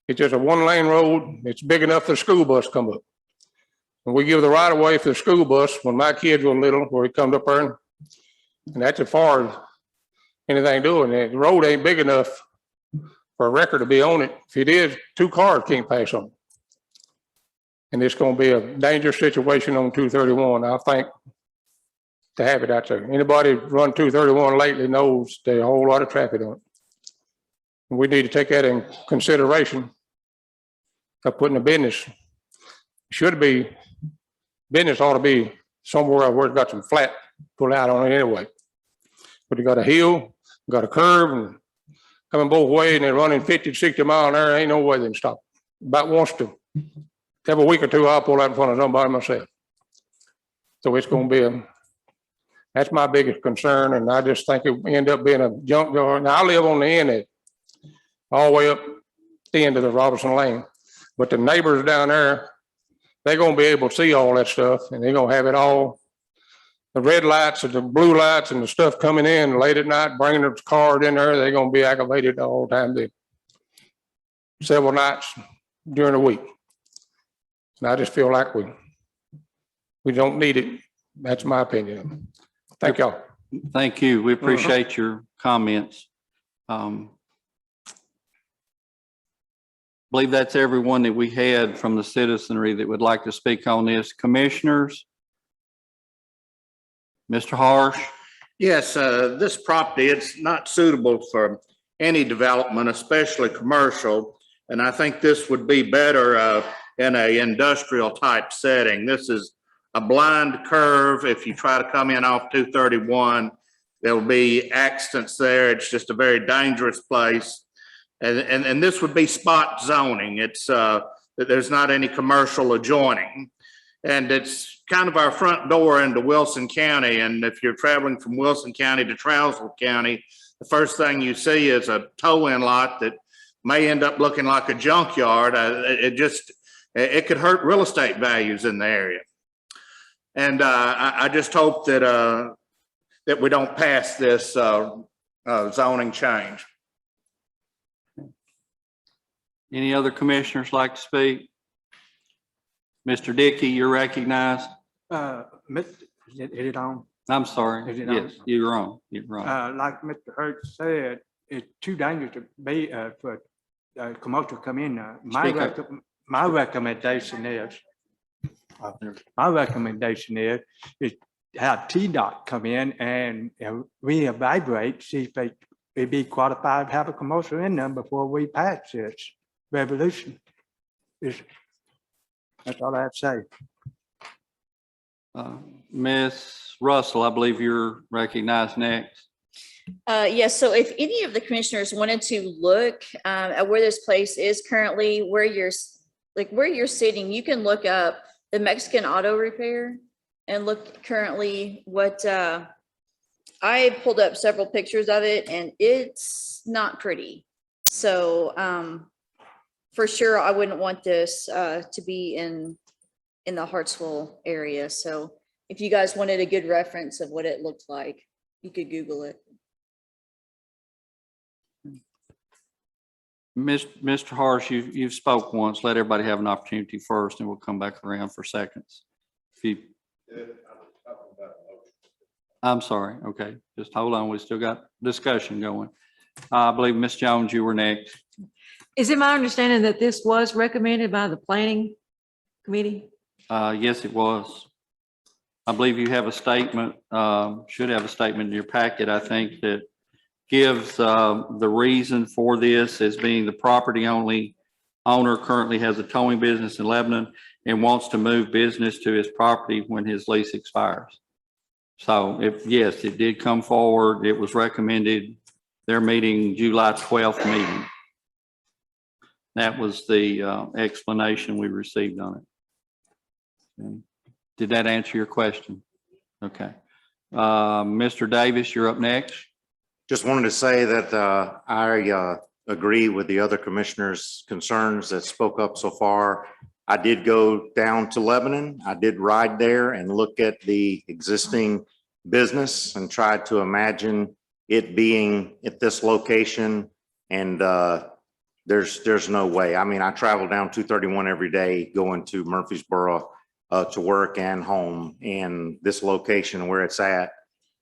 It's just a 1-lane road. It's big enough for the school bus to come up. And we give the right of way for the school bus when my kids were little, where he comes up there. And that's as far as anything doing. The road ain't big enough for a record to be on it. If it is, 2 cars can't pass on it. And it's gonna be a dangerous situation on 231, I think, to have it out there. Anybody run 231 lately knows there's a whole lot of traffic on it. And we need to take that in consideration of putting a business. Should be, business ought to be somewhere where it's got some flat pull out on it anyway. But you got a hill, got a curve, and coming both ways, and they're running 50 to 60 miles an hour, ain't no way they can stop. About once to every week or two, I'll pull out in front of somebody myself. So it's gonna be that's my biggest concern, and I just think it end up being a junkyard. Now, I live on the end of it, all the way up the end of the Robertson Lane. But the neighbors down there, they're gonna be able to see all that stuff, and they're gonna have it all, the red lights and the blue lights and the stuff coming in late at night, bringing the cars in there, they're gonna be aggravated all the time, several nights during the week. And I just feel like we don't need it. That's my opinion. Thank y'all. Thank you. We appreciate your comments. Believe that's everyone that we had from the citizenry that would like to speak on this. Commissioners? Mr. Harsh? Yes, this property, it's not suitable for any development, especially commercial. And I think this would be better in a industrial type setting. This is a blind curve. If you try to come in off 231, there'll be accidents there. It's just a very dangerous place. And this would be spot zoning. It's there's not any commercial adjoining. And it's kind of our front door into Wilson County. And if you're traveling from Wilson County to Trousdale County, the first thing you see is a tow-in lot that may end up looking like a junkyard. It could hurt real estate values in the area. And I just hope that that we don't pass this zoning change. Any other commissioners like to speak? Mr. Dickey, you're recognized. Is it on? I'm sorry. Is it on? Yes, you're on. You're wrong. Like Mr. Hertz said, it's too dangerous to be for commercial to come in. Speak up. My recommendation is have TDOT come in and reevaluate, see if they be qualified to have a commercial in them before we pass this resolution. That's all I have to say. Ms. Russell, I believe you're recognized next. Yes, so if any of the commissioners wanted to look at where this place is currently, where you're sitting, you can look up the Mexican Auto Repair and look currently what I pulled up several pictures of it, and it's not pretty. So for sure, I wouldn't want this to be in the Hartsville area. So if you guys wanted a good reference of what it looked like, you could Google it. Mr. Harsh, you've spoke once. Let everybody have an opportunity first, and we'll come back around for seconds. I'm sorry. Okay, just hold on. We still got discussion going. I believe Ms. Jones, you were next. Is it my understanding that this was recommended by the planning committee? Yes, it was. I believe you have a statement, should have a statement in your packet, I think, that gives the reason for this as being the property owner currently has a towing business in Lebanon and wants to move business to his property when his lease expires. So yes, it did come forward. It was recommended. Their meeting, July 12th meeting. That was the explanation we received on it. Okay. Did that answer your question? Okay. Mr. Davis, you're up next. Just wanted to say that I agree with the other commissioners' concerns that spoke up so far. I did go down to Lebanon. I did ride there and look at the existing business and tried to imagine it being at this location. And there's no way. I mean, I travel down 231 every day going to Murfreesboro to work and home in this location where it's at.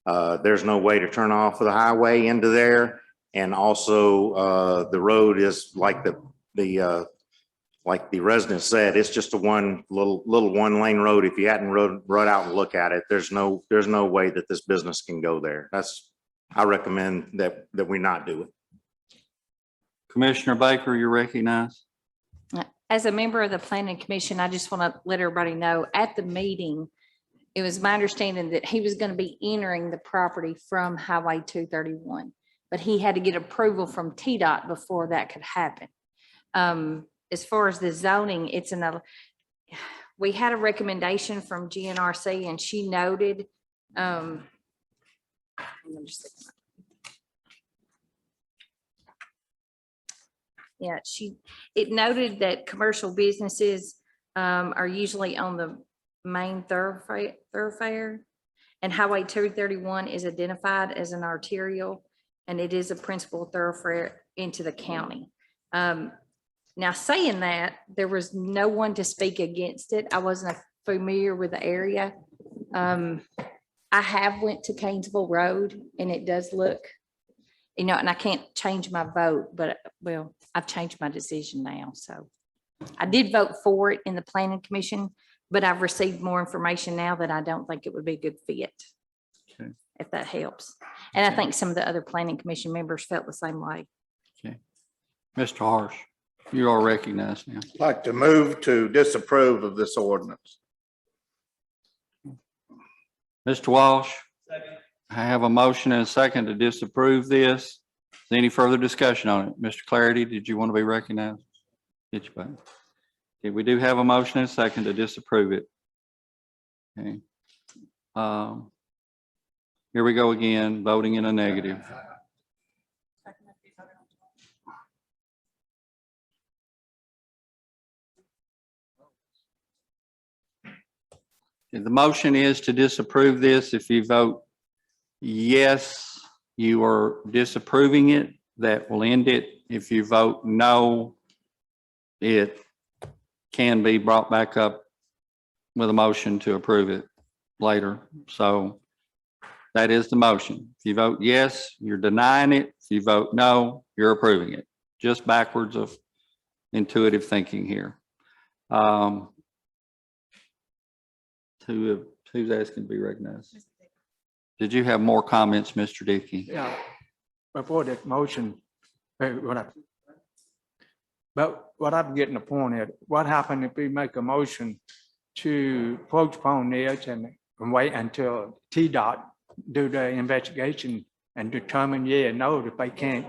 There's no way to turn off of the highway into there. And also, the road is like like the resident said, it's just a little one lane road. If you hadn't rode out and look at it, there's no way that this business can go there. I recommend that we not do it. Commissioner Baker, you're recognized. As a member of the planning commission, I just want to let everybody know at the meeting, it was my understanding that he was going to be entering the property from Highway 231, but he had to get approval from TDOT before that could happen. As far as the zoning, we had a recommendation from GNRC and she noted, it noted that commercial businesses are usually on the main thoroughfare, and Highway 231 is identified as an arterial, and it is a principal thoroughfare into the county. Now, saying that, there was no one to speak against it. I wasn't familiar with the area. I have went to Canesville Road, and it does look, and I can't change my vote, but well, I've changed my decision now. So I did vote for it in the planning commission, but I've received more information now that I don't think it would be a good fit. Okay. If that helps. And I think some of the other planning commission members felt the same way. Okay. Mr. Harsh, you are recognized now. I'd like to move to disapprove of this ordinance. Mr. Walsh. I have a motion and a second to disapprove this. Is there any further discussion on it? Mr. Clarity, did you want to be recognized? Get you back. Okay, we do have a motion and a second to disapprove it. Okay. Here we go again, voting in a negative. The motion is to disapprove this. If you vote yes, you are disapproving it. That will end it. If you vote no, it can be brought back up with a motion to approve it later. So that is the motion. If you vote yes, you're denying it. If you vote no, you're approving it. Just backwards of intuitive thinking here. Who's asking to be recognized? Did you have more comments, Mr. Dickey? Yeah, before that motion, but what I'm getting the point at, what happened if we make a motion to postpone this and wait until TDOT do the investigation and determine yeah or no if they can't?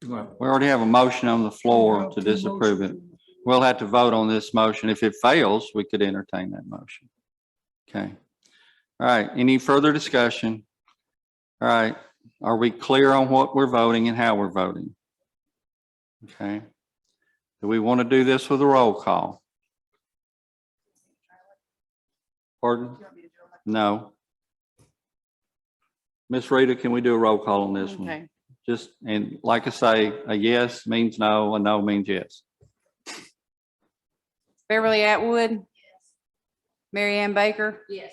We already have a motion on the floor to disapprove it. We'll have to vote on this motion. If it fails, we could entertain that motion. Okay. All right. Any further discussion? All right. Are we clear on what we're voting and how we're voting? Okay. Do we want to do this with a roll call? Pardon? No. Miss Rita, can we do a roll call on this one? Okay. Just, and like I say, a yes means no, a no means yes. Beverly Atwood. Yes. Mary Ann Baker. Yes.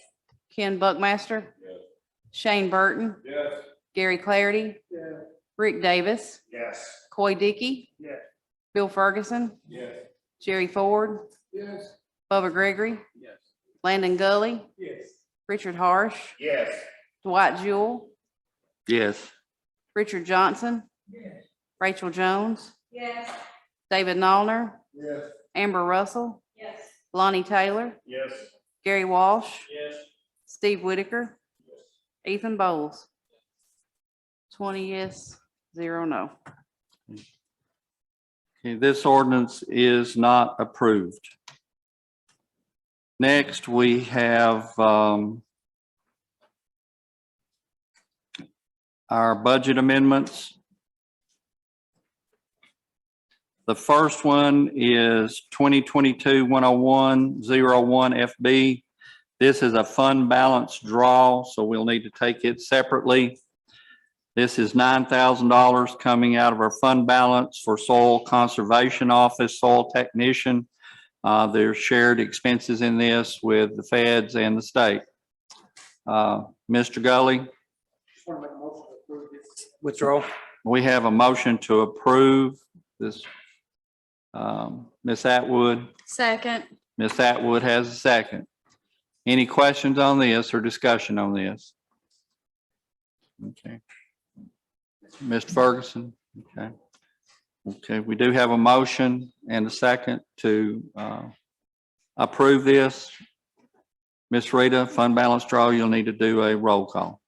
Ken Buckmaster. Yes. Shane Burton. Yes. Gary Clarity. Yes. Rick Davis. Yes. Coy Dickey. Yes. Bill Ferguson. Yes. Jerry Ford. Yes. Bubba Gregory. Yes. Landon Gully. Yes. Richard Harsh. Yes. Dwight Jewell. Yes. Richard Johnson. Yes. Rachel Jones. Yes. David Nollner. Yes. Amber Russell. Yes. Lonnie Taylor. Yes. Gary Walsh. Yes. Steve Whitaker. Ethan Bowles. 20 yes, 0 no. Okay, this ordinance is not approved. Next, we have our budget amendments. The first one is 2022-101-01 FB. This is a fund balance draw, so we'll need to take it separately. This is $9,000 coming out of our fund balance for soil conservation office, soil technician, There's shared expenses in this with the feds and the state. Mr. Gully, Withdraw. we have a motion to approve this. Ms. Atwood, Second. Ms. Atwood has a second. Any questions on this or discussion on this? Okay. Mr. Ferguson, okay. Okay, we do have a motion and a second to approve this. Ms. Rita, fund balance draw, you'll need to do a roll call.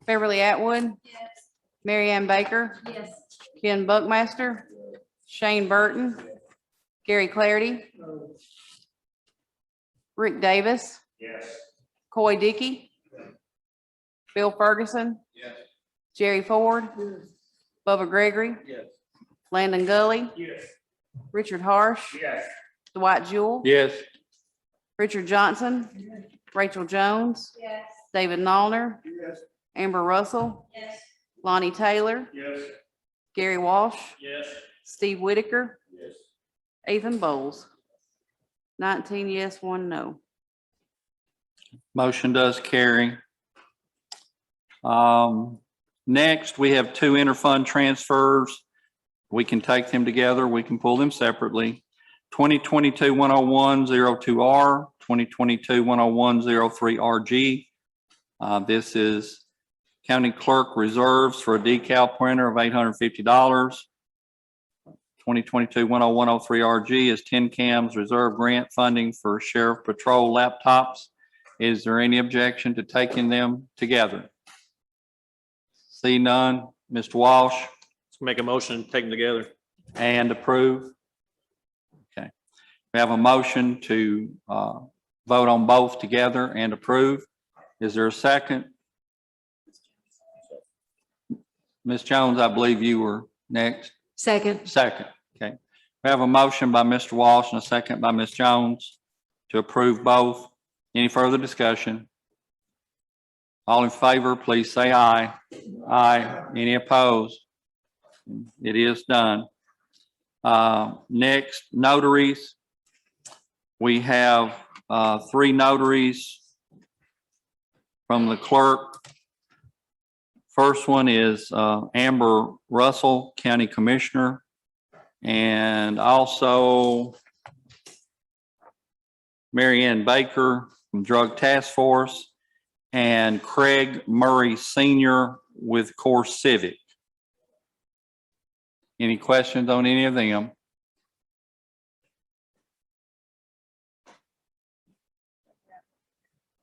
Beverly Atwood. Yes. Mary Ann Baker. Yes. Ken Buckmaster. Shane Burton. Gary Clarity. Rick Davis. Yes. Coy Dickey. Bill Ferguson. Yes. Jerry Ford. Bubba Gregory. Yes. Landon Gully. Yes. Richard Harsh. Yes. Dwight Jewell. Yes. Richard Johnson. Rachel Jones. Yes. David Nollner. Yes. Amber Russell. Yes. Lonnie Taylor. Yes. Gary Walsh. Yes. Steve Whitaker. Yes. Ethan Bowles. 19 yes, 1 no. Motion does carry. Next, we have two interfund transfers. We can take them together. We can pull them separately. 2022-101-02R, 2022-101-03RG. This is county clerk reserves for a decal printer of $850. 2022-101-03RG is 10 cams reserve grant funding for sheriff patrol laptops. Is there any objection to taking them together? See none. Mr. Walsh? Let's make a motion, take them together. And approve? Okay. We have a motion to vote on both together and approve. Is there a second? Ms. Jones, I believe you were next. Second. Second, okay. We have a motion by Mr. Walsh and a second by Ms. Jones to approve both. Any further discussion? All in favor, please say aye. Aye. Any opposed? It is done. Next, notaries. We have 3 notaries from the clerk. First one is Amber Russell, County Commissioner, and also Mary Ann Baker from Drug Task Force, and Craig Murray Sr. with Core Civic. Any questions on any of them?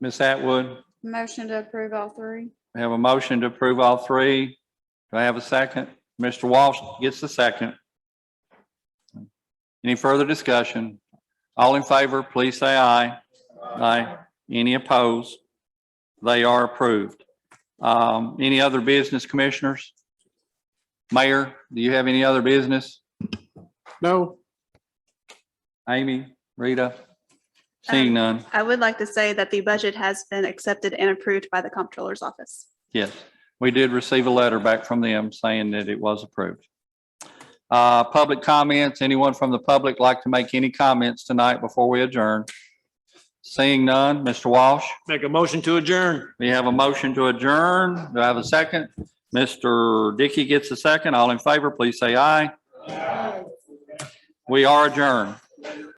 Ms. Atwood? Motion to approve all 3. We have a motion to approve all 3. Do I have a second? Mr. Walsh gets the second. Any further discussion? All in favor, please say aye. Aye. Any opposed? They are approved. Any other business, commissioners? Mayor, do you have any other business? No. Amy, Rita? Seeing none. I would like to say that the budget has been accepted and approved by the comptroller's office. Yes, we did receive a letter back from them saying that it was approved. Public comments, anyone from the public like to make any comments tonight before we adjourn? Seeing none, Mr. Walsh? Make a motion to adjourn. We have a motion to adjourn. Do I have a second? Mr. Dickey gets a second. All in favor, please say aye. We are adjourned.